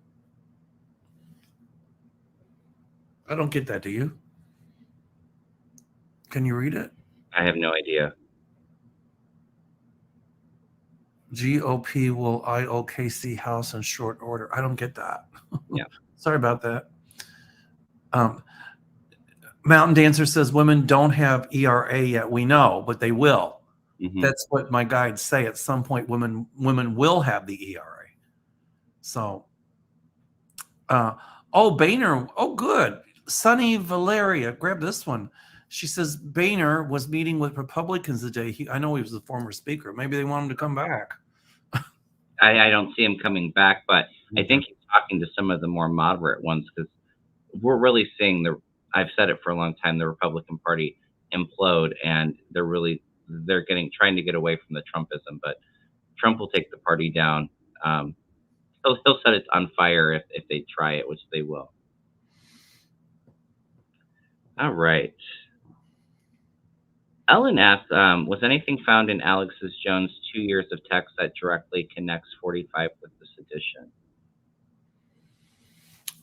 I don't get that. Do you? Can you read it? I have no idea. GOP will IOKC House in short order. I don't get that. Yeah. Sorry about that. Mountain Dancer says women don't have ERA yet. We know, but they will. Mm-hmm. That's what my guides say. At some point, women will have the ERA. So, Boehner. Oh, good. Sunny Valeria, grab this one. She says Boehner was meeting with Republicans today. I know he was a former speaker. Maybe they want him to come back. I don't see him coming back, but I think he's talking to some of the more moderate ones, because we're really seeing I've said it for a long time, the Republican Party implode, and they're trying to get away from the Trumpism, but Trump will take the party down. He'll set it on fire if they try it, which they will. All right. Ellen asks, was anything found in Alexis Jones' 2 years of text that directly connects 45 with the sedition?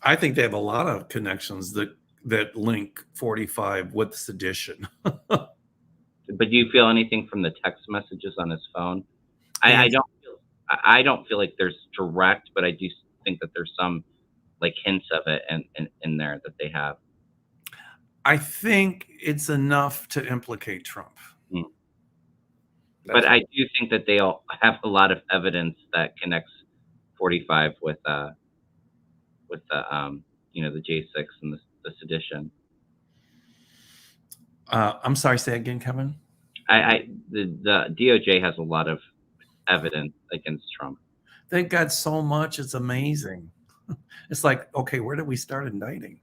I think they have a lot of connections that link 45 with sedition. But do you feel anything from the text messages on his phone? I don't feel like there's direct, but I do think that there's some like hints of it in there that they have. I think it's enough to implicate Trump. But I do think that they all have a lot of evidence that connects 45 with the the J6 and the sedition. I'm sorry, say again, Kevin. The DOJ has a lot of evidence against Trump. They've got so much; it's amazing. It's like, okay, where do we start indicting?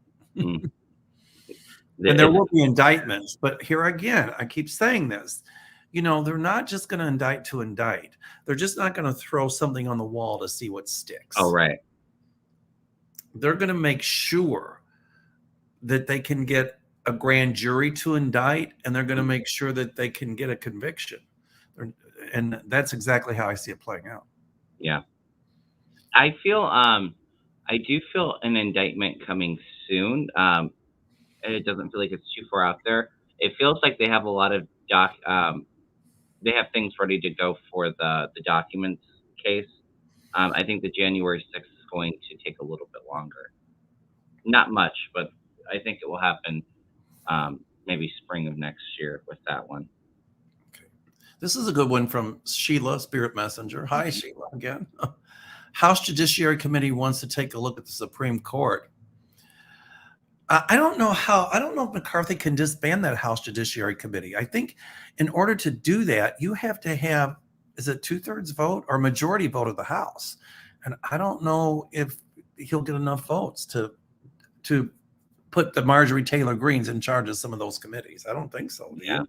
And there will be indictments, but here again, I keep saying this. They're not just going to indict to indict. They're just not going to throw something on the wall to see what sticks. Oh, right. They're going to make sure that they can get a grand jury to indict, and they're going to make sure that they can get a conviction. And that's exactly how I see it playing out. Yeah. I do feel an indictment coming soon. It doesn't feel like it's too far out there. It feels like they have a lot of they have things ready to go for the documents case. I think the January 6th is going to take a little bit longer. Not much, but I think it will happen maybe spring of next year with that one. Okay. This is a good one from Sheila, Spirit Messenger. Hi, Sheila, again. House Judiciary Committee wants to take a look at the Supreme Court. I don't know if McCarthy can disband that House Judiciary Committee. I think in order to do that, you have to have, is it 2/3 vote or majority vote of the House? And I don't know if he'll get enough votes to put the Marjorie Taylor Greenes in charge of some of those committees. I don't think so. Yeah.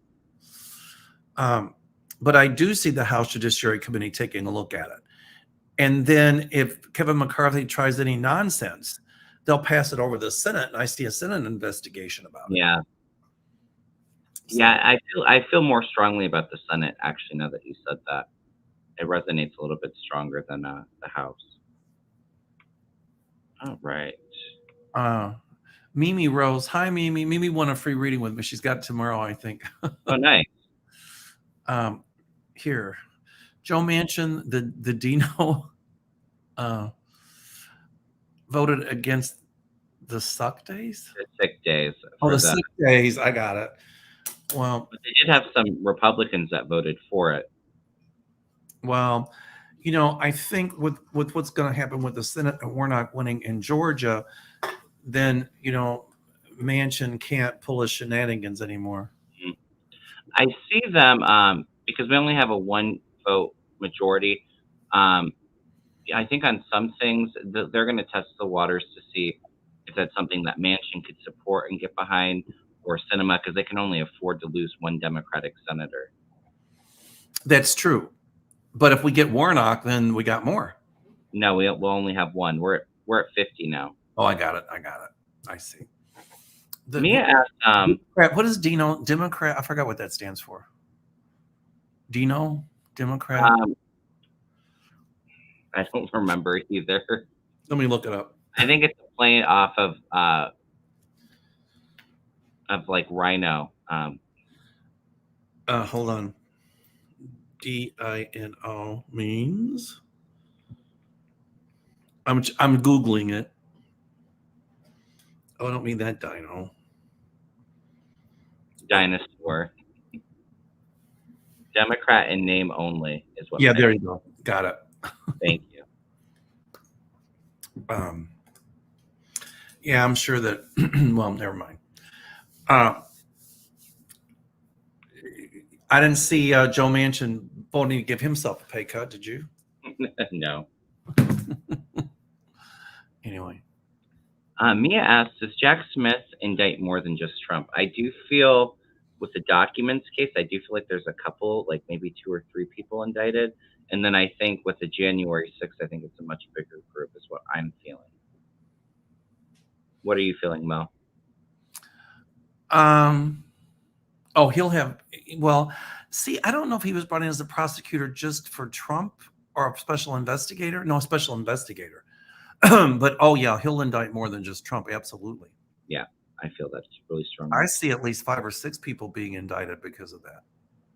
But I do see the House Judiciary Committee taking a look at it. And then if Kevin McCarthy tries any nonsense, they'll pass it over to the Senate, and I see a Senate investigation about it. Yeah. So, yeah, I feel more strongly about the Senate, actually, now that you said that. It resonates a little bit stronger than the House. All right. Mimi Rose. Hi, Mimi. Mimi won a free reading with me. She's got it tomorrow, I think. Oh, nice. Here. Joe Manchin, the Dino voted against the suck days? The sick days. Oh, the sick days. I got it. Well, but they did have some Republicans that voted for it. Well, I think with what's going to happen with the Senate and Warnock winning in Georgia, then, Manchin can't pull his shenanigans anymore. I see them because we only have a 1-vote majority. I think on some things they're going to test the waters to see if that's something that Manchin could support and get behind, or Sinema, because they can only afford to lose one Democratic senator. That's true. But if we get Warnock, then we got more. No, we'll only have one. We're at 50 now. Oh, I got it. I see. Mia asked, what is Dino? Democrat? I forgot what that stands for. Dino? Democrat? I don't remember either. Let me look it up. I think it's playing off of like Rhino. Hold on. DINO means. I'm Googling it. Oh, I don't mean that dino. Dinosaur. Democrat in name only is what. Yeah, there you go. Got it. Thank you. Um, yeah, I'm sure that. Well, never mind. Uh, I didn't see Joe Manchin voting to give himself a pay cut. Did you? No. Anyway. Mia asks, does Jack Smith indict more than just Trump? I do feel with the documents case, I do feel like there's a couple, like maybe 2 or 3 people indicted. And then I think with the January 6th, I think it's a much bigger group is what I'm feeling. What are you feeling, Mel? Oh, he'll have, well, see, I don't know if he was brought in as a prosecutor just for Trump or a special investigator. No, a special investigator. But oh yeah, he'll indict more than just Trump. Absolutely. Yeah, I feel that's really strong. I see at least 5 or 6 people being indicted because of that.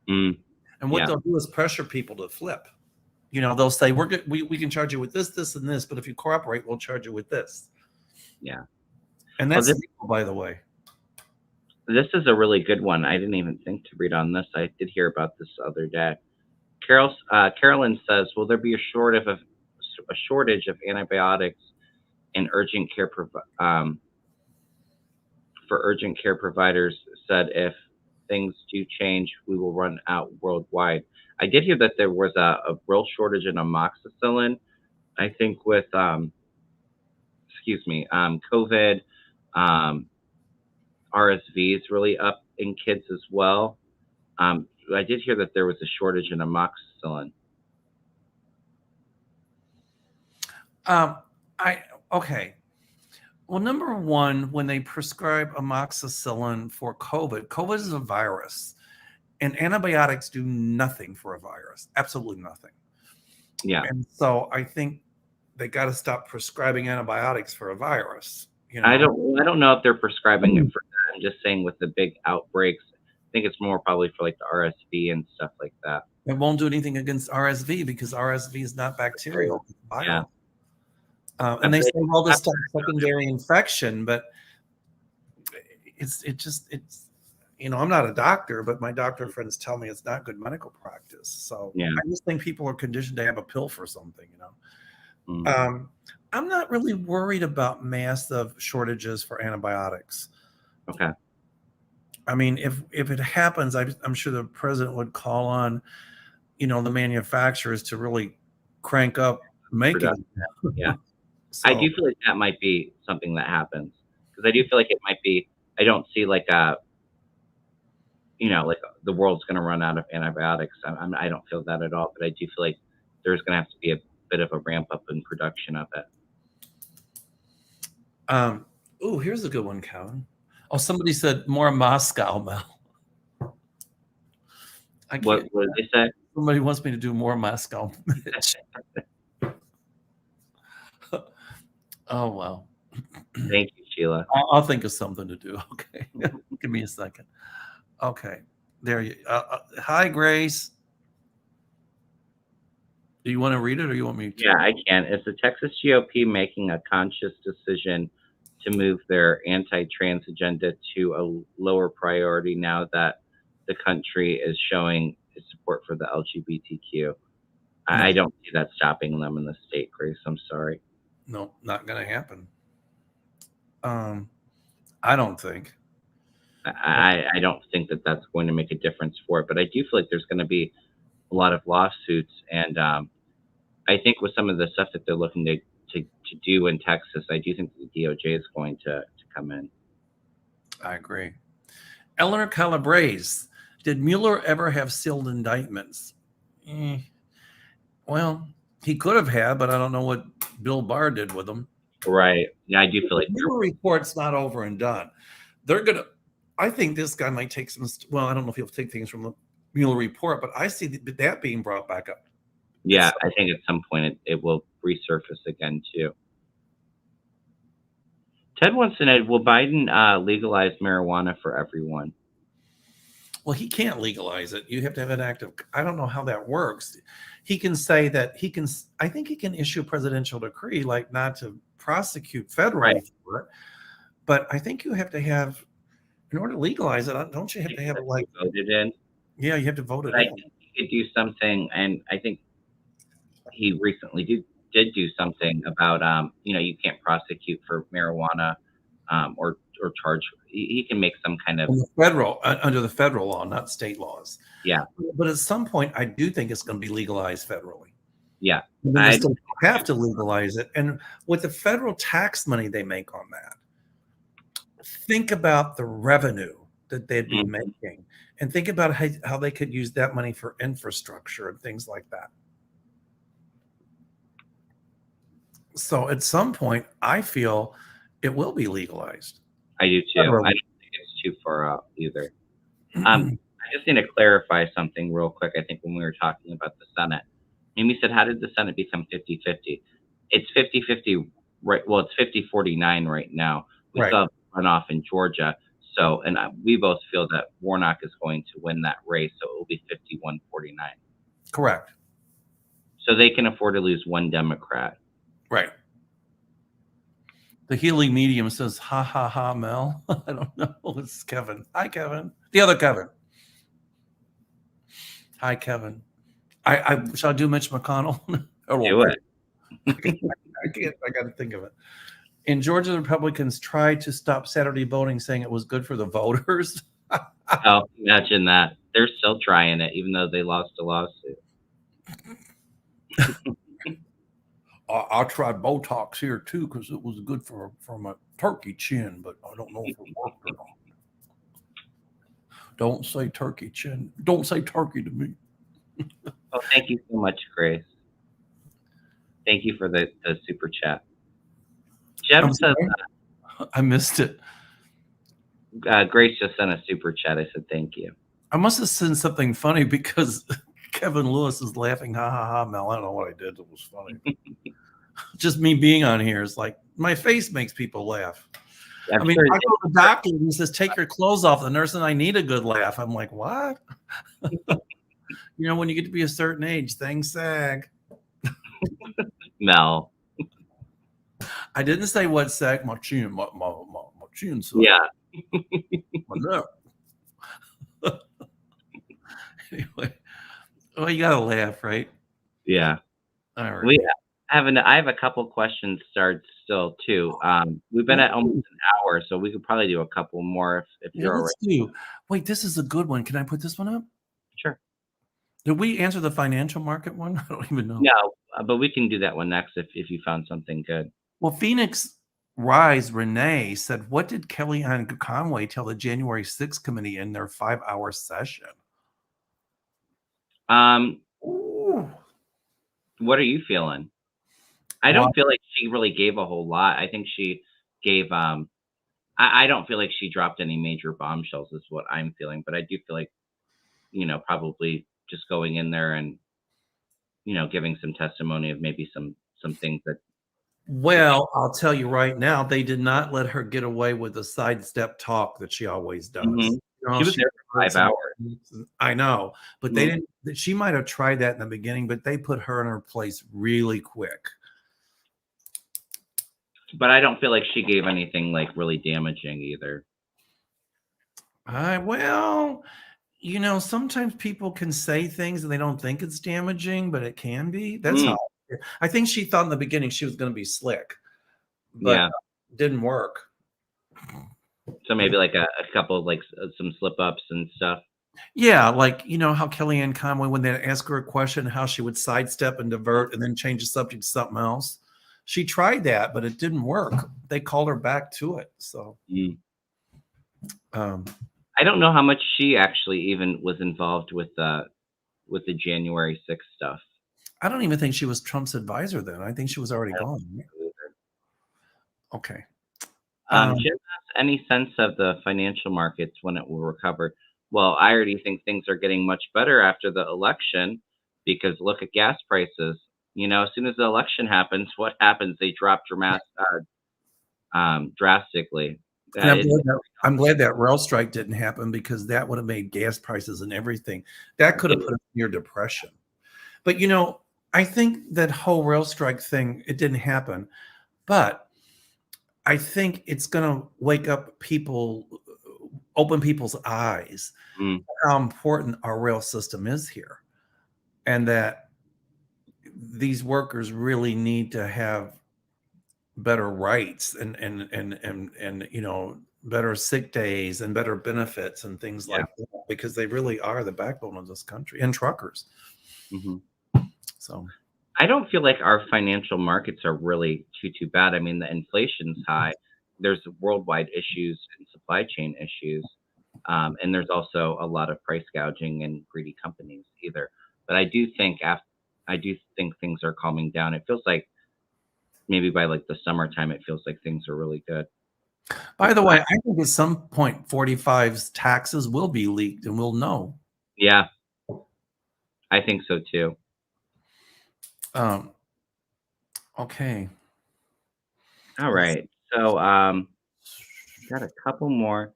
Mm, And what yeah. they'll do is pressure people to flip. You know, they'll say, we can charge you with this, this, and this, but if you cooperate, we'll charge you with this. Yeah. And that's legal, by the way. This is a really good one. I didn't even think to read on this. I did hear about this the other day. Carolyn says, will there be a shortage of antibiotics in urgent care for urgent care providers? Said if things do change, we will run out worldwide. I did hear that there was a real shortage in amoxicillin. I think with COVID, RSV is really up in kids as well. I did hear that there was a shortage in amoxicillin. Okay. Well, number one, when they prescribe amoxicillin for COVID is a virus, and antibiotics do nothing for a virus, absolutely nothing. Yeah. And so I think they got to stop prescribing antibiotics for a virus. You know? I don't know if they're prescribing it for that. I'm just saying with the big outbreaks, I think it's more probably for like the RSV and stuff like that. It won't do anything against RSV because RSV is not bacterial, it's viral. Yeah. And they say, well, this stuff is secondary infection, but it's you know, I'm not a doctor, but my doctor friends tell me it's not good medical practice. So yeah. I just think people are conditioned to have a pill for something, you know. I'm not really worried about massive shortages for antibiotics. Okay. I mean, if it happens, I'm sure the president would call on, you know, the manufacturers to really crank up making. Yeah. So, I do feel like that might be something that happens because I do feel like it might be. I don't see like you know, like the world's going to run out of antibiotics. I don't feel that at all, but I do feel like there's going to have to be a bit of a ramp up in production of it. Oh, here's a good one, Calvin. Oh, somebody said more Moscow, Mel. What did they say? Somebody wants me to do more Moscow. Oh, wow. Thank you, Sheila. I'll think of something to do. Okay. Give me a second. Okay. There you hi, Grace. Do you want to read it or you want me to? Yeah, I can. Is the Texas GOP making a conscious decision to move their anti-trans agenda to a lower priority now that the country is showing its support for the LGBTQ? I don't see that stopping them in the state, Grace. I'm sorry. No, not going to happen. I don't think. I don't think that that's going to make a difference for it, but I do feel like there's going to be a lot of lawsuits, and I think with some of the stuff that they're looking to do in Texas, I do think the DOJ is going to come in. I agree. Eleanor Calabrese, did Mueller ever have sealed indictments? Well, he could have had, but I don't know what Bill Barr did with them. Right. Yeah, I do feel like the Mueller report's not over and done. They're going to, I think this guy might take some, well, I don't know if he'll take things from the Mueller report, but I see that being brought back up. Yeah, I think at some point it will resurface again, too. Ted wants to know, will Biden legalize marijuana for everyone? Well, he can't legalize it. You have to have an active, I don't know how that works. He can say that I think he can issue a presidential decree, like not to prosecute federally for it. But I think you have to have, in order to legalize it, don't you have to have it like voted in? Yeah, you have to vote it in. I think he could do something, and I think he recently did did do something about, you can't prosecute for marijuana, or charge. He can make some kind of, Under the federal law, not state laws. yeah, But at some point, I do think it's going to be legalized federally. yeah. And then the I states have to legalize it. And with the federal tax money they make on that, think about the revenue that they'd be making, and think about how they could use that money for infrastructure and things like that. So at some point, I feel it will be legalized. I do too. I don't think it's too far out either. I just need to clarify something real quick. I think when we were talking about the Senate, Amy said, how did the Senate become 50-50? It's 50-50, right? Well, it's 50-49 right now. We Right. still have a runoff in Georgia. So, and we both feel that Warnock is going to win that race. So it will be 51-49. Correct. So they can afford to lose one Democrat. Right. The healing medium says, ha, ha, ha, Mel. I don't know. It's Kevin. Hi, Kevin. The other Kevin. Hi, Kevin. Shall I do Mitch McConnell? Do it. I can't. I got to think of it. In Georgia, the Republicans tried to stop Saturday voting, saying it was good for the voters. Oh, imagine that. They're still trying it, even though they lost a lawsuit. I tried Botox here too because it was good for my turkey chin, but I don't know if it worked or not. Don't say turkey chin. Don't say turkey to me. Oh, thank you so much, Grace. Thank you for the super chat. Jeb says, I missed it. Grace just sent a super chat. I said, thank you. I must have sent something funny because Kevin Lewis is laughing. Ha ha ha, Mel. I don't know what I did that was funny. Just me being on here is like, my face makes people laugh. I mean, I go to the doctor and he says, take your clothes off. The nurse and I need a good laugh. I'm like, what? When you get to be a certain age, things sag. Mel. I didn't say what sag. My chin, my chin sag. Yeah. My neck. Anyway, well, you gotta laugh, right? Yeah. All right. I have a couple questions started still too. We've been at almost an hour, so we could probably do a couple more if you're all right. Wait, this is a good one. Can I put this one up? Sure. Did we answer the financial market one? I don't even know. No, but we can do that one next if you found something good. Well, Phoenix Rise Renee said, what did Kellyanne Conway tell the January 6th committee in their 5-hour session? Ooh. What are you feeling? I don't feel like she really gave a whole lot. I think she gave I don't feel like she dropped any major bombshells is what I'm feeling, but I do feel like probably just going in there and giving some testimony of maybe some things that. Well, I'll tell you right now, they did not let her get away with the sidestep talk that she always does. She was there for 5 hours. I know, but they didn't. She might have tried that in the beginning, but they put her in her place really quick. But I don't feel like she gave anything like really damaging either. Well, sometimes people can say things and they don't think it's damaging, but it can be. That's how I think she thought in the beginning she was going to be slick, but it didn't work. So maybe like a couple of like some slip ups and stuff. Yeah, like how Kellyanne Conway, when they ask her a question, how she would sidestep and divert and then change the subject to something else. She tried that, but it didn't work. They called her back to it. So, I don't know how much she actually even was involved with the January 6th stuff. I don't even think she was Trump's advisor then. I think she was already gone. Okay. Jim has any sense of the financial markets when it will recover? Well, I already think things are getting much better after the election because look at gas prices. As soon as the election happens, what happens? They drop drastically. I'm glad that rail strike didn't happen because that would have made gas prices and everything. That could have put us near depression. But, I think that whole rail strike thing, it didn't happen. But I think it's going to wake up people, open people's eyes how important our rail system is here. And that these workers really need to have better rights and better sick days and better benefits and things Yeah. like that, because they really are the backbone of this country, and truckers. Hmm. So I don't feel like our financial markets are really too bad. I mean, the inflation's high. There's worldwide issues and supply chain issues, and there's also a lot of price gouging and greedy companies either. But I do think things are calming down. It feels like maybe by like the summertime, it feels like things are really good. by With the way, I think at some point 45's taxes will be leaked and we'll know. yeah, I think so too. um okay, All let's right, so got a couple more.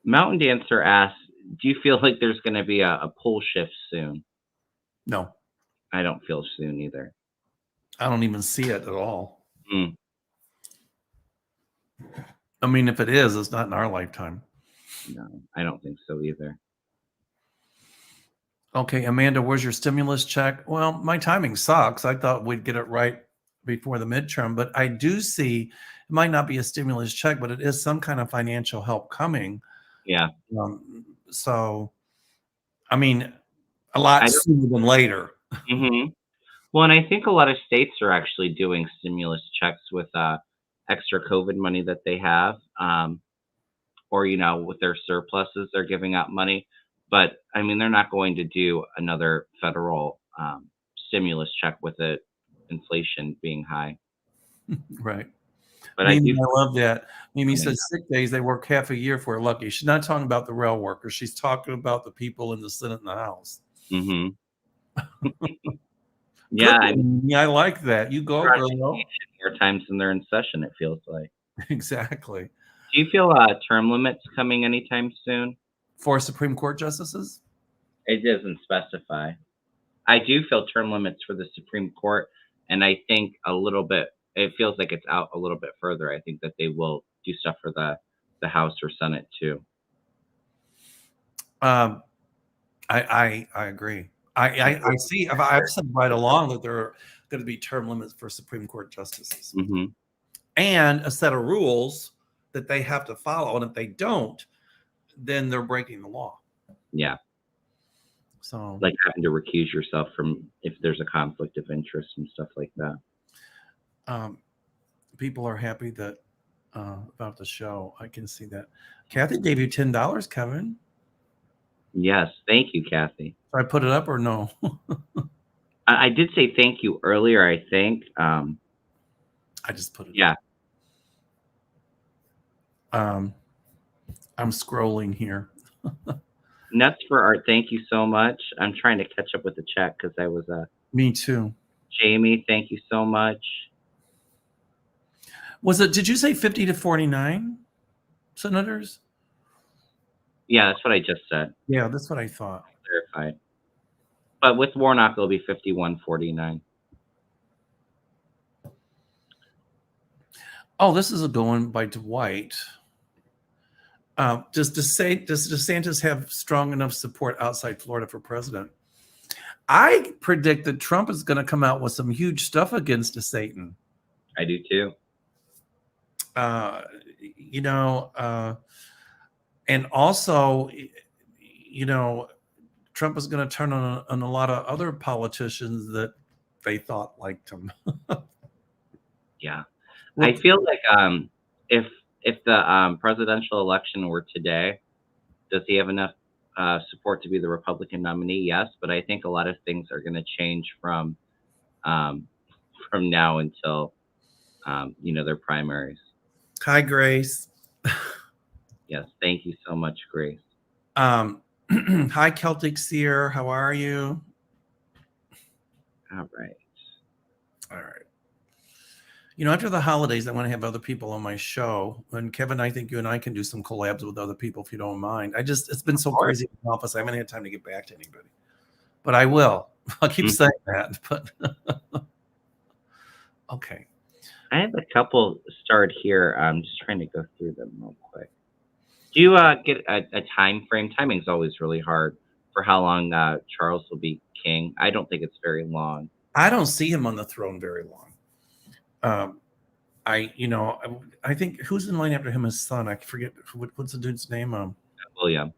Mountain Dancer asks, "Do you feel like there's going to be a pole shift soon?" no, I don't feel soon either. I don't even see it at all. Mm, I mean, if it is, it's not in our lifetime. no, I don't think so either. Okay, Amanda, where's your stimulus check? Well, my timing sucks. I thought we'd get it right before the midterm, but I do see it might not be a stimulus check, but it is some kind of financial help coming. Yeah, So, I mean, a lot I don't. sooner than later. Hmm. Well, and I think a lot of states are actually doing stimulus checks with extra COVID money that they have, or with their surpluses, they're giving out money. But I mean, they're not going to do another federal stimulus check with it, inflation being high. Right. But I Mimi, do. I love that. Mimi Coming. says sick days, they work half a year for lucky. She's not talking about the rail workers. She's talking about the people in the Senate and the House. Hmm. Good Yeah, I mean, one, Mimi. I like that. You go, they're on girl. vacation more times than they're in session, it feels like. Exactly. Do you feel term limits coming anytime soon? For Supreme Court justices? It doesn't specify. I do feel term limits for the Supreme Court, and I think a little bit. It feels like it's out a little bit further. I think that they will do stuff for the House or Senate too. Um, I agree. I see. I've said right along that there are going to be term limits for Supreme Court justices Hmm. and a set of rules that they have to follow. And if they don't, then they're breaking the law. Yeah, So like having to recuse yourself from if there's a conflict of interest and stuff like that. um, people are happy that about the show. I can see that. Kathy gave you $10, Kevin. Yes, thank you, Kathy. Should I put it up or no? I did say thank you earlier. I think. I just put it Yeah. up. I'm scrolling here. Nuts for Art, thank you so much. I'm trying to catch up with the chat because I was Me too. Jamie, thank you so much. Did you say 50 to 49 senators? Yeah, that's what I just said. Yeah, that's what I thought. Verified. But with Warnock, it'll be 51-49. Oh, this is a good one by Dwight. Does DeSantis have strong enough support outside Florida for president? I predict that Trump is going to come out with some huge stuff against Satan. I do too. And also, Trump is going to turn on a lot of other politicians that they thought liked him. Yeah. Well, I feel like if the presidential election were today, does he have enough support to be the Republican nominee? Yes, but I think a lot of things are going to change from now until their primaries. Hi, Grace. Yes, thank you so much, Grace. Hi, Celtic Seer. How are you? All right. All right. After the holidays, I want to have other people on my show. And Kevin, I think you and I can do some collabs with other people if you don't mind. It's been so crazy in the office. I haven't had time to get back to anybody, but I will. I'll keep saying that. But okay. I have a couple starred here. I'm just trying to go through them real quick. Do you get a time frame? Timing's always really hard for how long Charles will be king. I don't think it's very long. I don't see him on the throne very long. I think who's in line after him? His son. I forget what's the dude's name. William.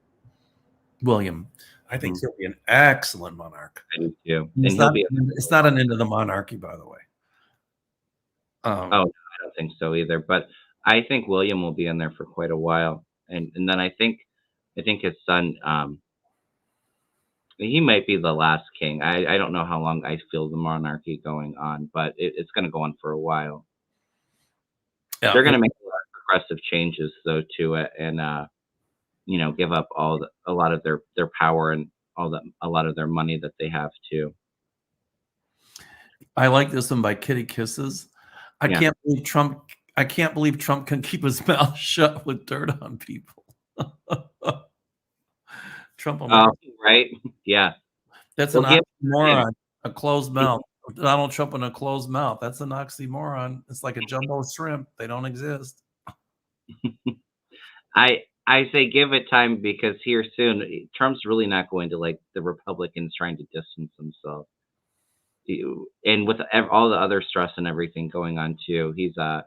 William. I think he'll be an excellent monarch. I do too. And And he'll be. it's not an end of the monarchy, by the way. Oh, no, I don't think so either. But I think William will be in there for quite a while, and then I think his son, he might be the last king. I don't know how long I feel the monarchy going on, but it's going to go on for a while. Yeah, They're going to make a lot of progressive changes though to it, and give up a lot of their power and a lot of their money that they have too. I like this one by Kitty Kisses. I Yeah. can't believe Trump can keep his mouth shut with dirt on people. Trump will never. Right? Yeah. That's Well, an oxymoron. A closed mouth. Donald Trump in a closed mouth. That's an oxymoron. It's like a jumbo shrimp. They don't exist. I say give it time, because here soon, Trump's really not going to like the Republicans trying to distance themselves. And with all the other stress and everything going on too, he's gonna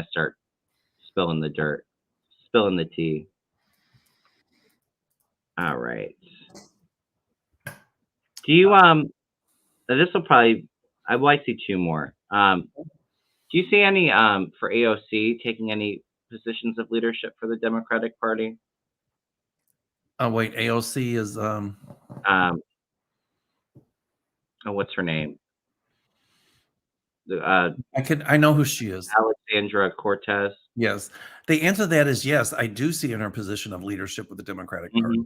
start spilling the dirt, spilling the tea. All right. Do you this will probably, I see two more. Do you see any for AOC taking any positions of leadership for the Democratic Party? Oh wait, AOC is What's her name? I know who she is. Alexandra Cortez. Yes. The answer to that is yes. I do see in her position of leadership with the Democratic Party.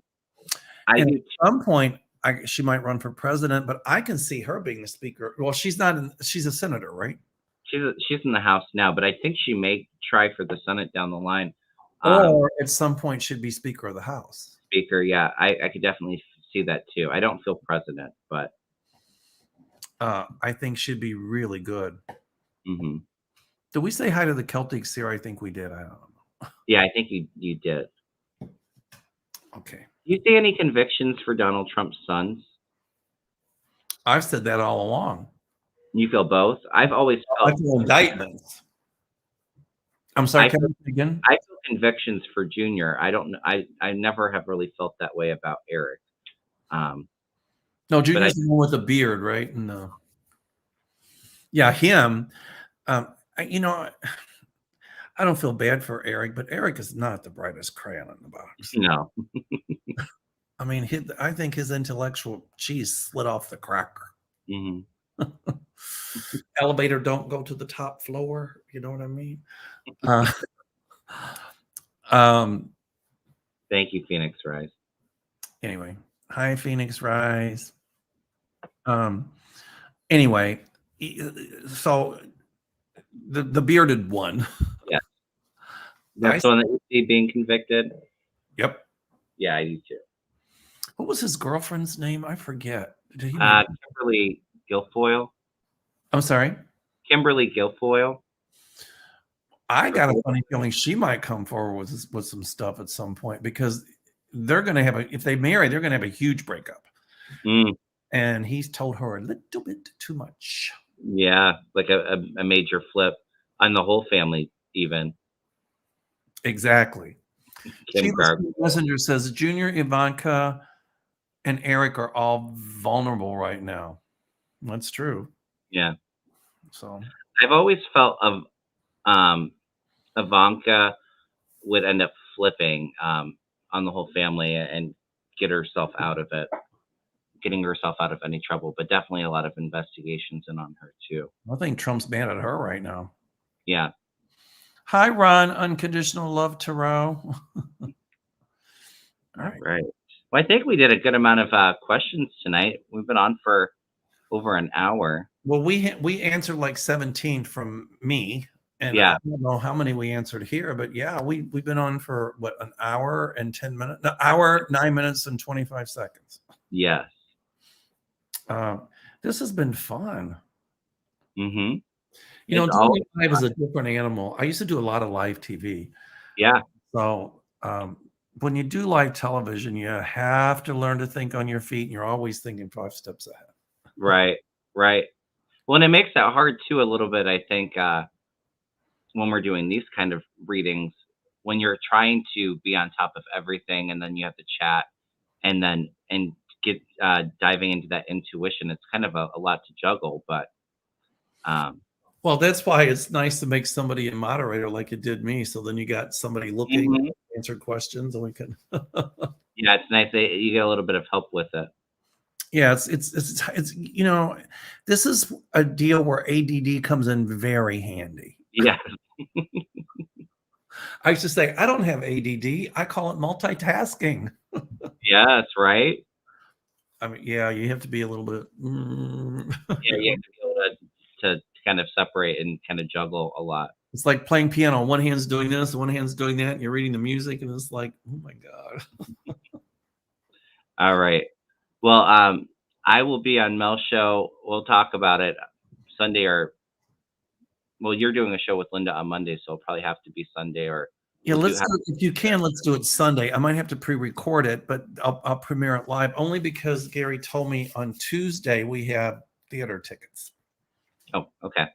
And at some point, she might run for president, but I can see her being a speaker. Well, she's not. She's a senator, right? She's in the House now, but I think she may try for the Senate down the line. Or at some point, should be Speaker of the House. Speaker, yeah, I could definitely see that too. I don't feel president, but I think she'd be really good. Mm-hmm. Did we say hi to the Celtics here? I think we did. I don't know. Yeah, I think you did. Okay. Do you see any convictions for Donald Trump's sons? I've said that all along. You feel both? I've always felt I feel indictments. I'm sorry, Kevin, again? I feel convictions for Junior. I don't know. I never have really felt that way about Eric. No, Junior's the one with the beard, right? And yeah, him. I don't feel bad for Eric, but Eric is not the brightest crayon in the box. No. I mean, I think his intellectual cheese slid off the cracker. Mm-hmm. Elevator don't go to the top floor. You know what I mean? Thank you, Phoenix Rise. Anyway, hi, Phoenix Rise. Anyway, so the bearded one. Yeah. That's the one that you see being convicted? Yep. Yeah, I do too. What was his girlfriend's name? I forget. Did he Kimberly Guilfoyle. I'm sorry? Kimberly Guilfoyle. I got a funny feeling she might come forward with some stuff at some point, because they're going to have if they marry, they're going to have a huge breakup. And he's told her a little bit too much. Yeah, like a major flip on the whole family, even. Exactly. Messenger says Junior, Ivanka, and Eric are all vulnerable right now. That's true. Yeah. So I've always felt Ivanka would end up flipping on the whole family and getting herself out of any trouble, but definitely a lot of investigations in on her too. I think Trump's mad at her right now. Yeah. Hi, Ron. Unconditional love, Tarot. All right. Well, I think we did a good amount of questions tonight. We've been on for over an hour. Well, we answered like 17 from me, and yeah. I don't know how many we answered here, but yeah, we've been on for what, an hour and 10 minutes, an hour, 9 minutes and 25 seconds. Yes. This has been fun. Mm-hmm. Doing live is a different animal. I used to do a lot of live TV. Yeah. So when you do live television, you have to learn to think on your feet, and you're always thinking 5 steps ahead. Right. Right. Well, and it makes that hard too a little bit, I think, when we're doing these kind of readings, when you're trying to be on top of everything and then you have to chat and get diving into that intuition, it's kind of a lot to juggle, but um, Well, that's why it's nice to make somebody a moderator like it did me. So then you got somebody looking, mhm. answer questions, and we can. Yeah, it's nice that you get a little bit of help with it. Yeah, it's this is a deal where ADD comes in very handy. Yeah. I used to say I don't have ADD. I call it multitasking. Yes, right. I mean, yeah, you have to be a little bit. Yeah, you have to be able to kind of separate and kind of juggle a lot. It's like playing piano. One hand's doing this, one hand's doing that, and you're reading the music, and it's like, oh my god. All right. Well, I will be on Mel's show. We'll talk about it Sunday or well, you're doing a show with Linda on Monday, so it'll probably have to be Sunday or Yeah, we do let's have do it, if you can, let's do it Sunday. I might have to pre-record it, but I'll premiere it live only because Gary told me on Tuesday we have theater tickets. Oh, okay.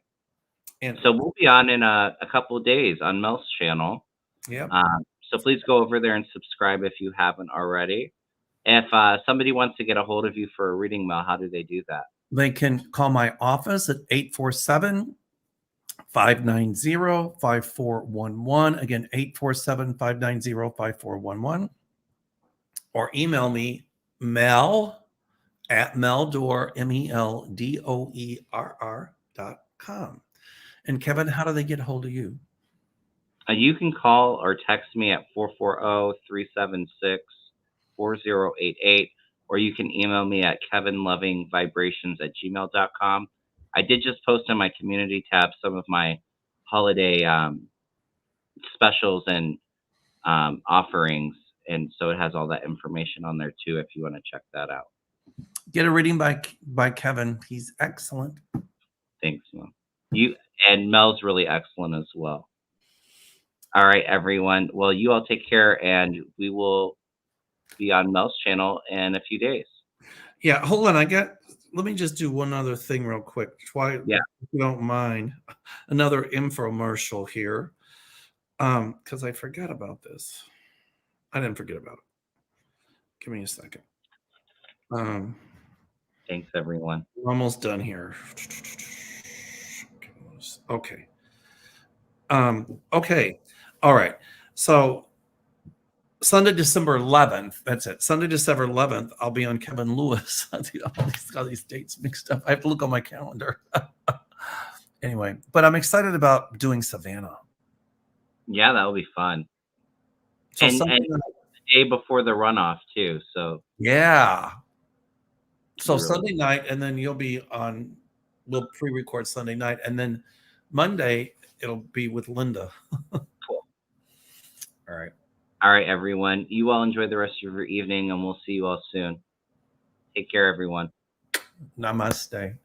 And So we'll be on in a couple of days on Mel's channel. yeah, So please go over there and subscribe if you haven't already. If somebody wants to get a hold of you for a reading, Mel, how do they do that? they can call my office at 847-590-5411. Again, 847-590-5411. Or email me, Mel at Meldoer, MELDOERR.com. And Kevin, how do they get a hold of you? You can call or text me at 440-376-4088, or you can email me at kevinlovingvibrations@gmail.com. I did just post on my community tab some of my holiday specials and offerings, and so it has all that information on there too if you want to check that out. Get a reading by Kevin. He's excellent. Thanks, Mel. You and Mel's really excellent as well. All right, everyone. Well, you all take care, and we will be on Mel's channel in a few days. Yeah, hold on. Let me just do one other thing real quick. Why, Yeah. if you don't mind, another infomercial here. Because I forgot about this. I didn't forget about it. Give me a second. Thanks, everyone. We're almost done here. Okay. Okay. All right. So Sunday, December 11th. That's it. Sunday, December 11th. I'll be on Kevin Lewis. All these dates mixed up. I have to look on my calendar. Anyway, but I'm excited about doing Savannah. Yeah, that'll be fun. So and the day before the runoff too. So yeah. So really Sunday night, and then you'll be on. We'll pre-record Sunday night, and then Monday it'll be with Linda. cool. All right. All right, everyone. You all enjoy the rest of your evening, and we'll see you all soon. Take care, everyone. Namaste.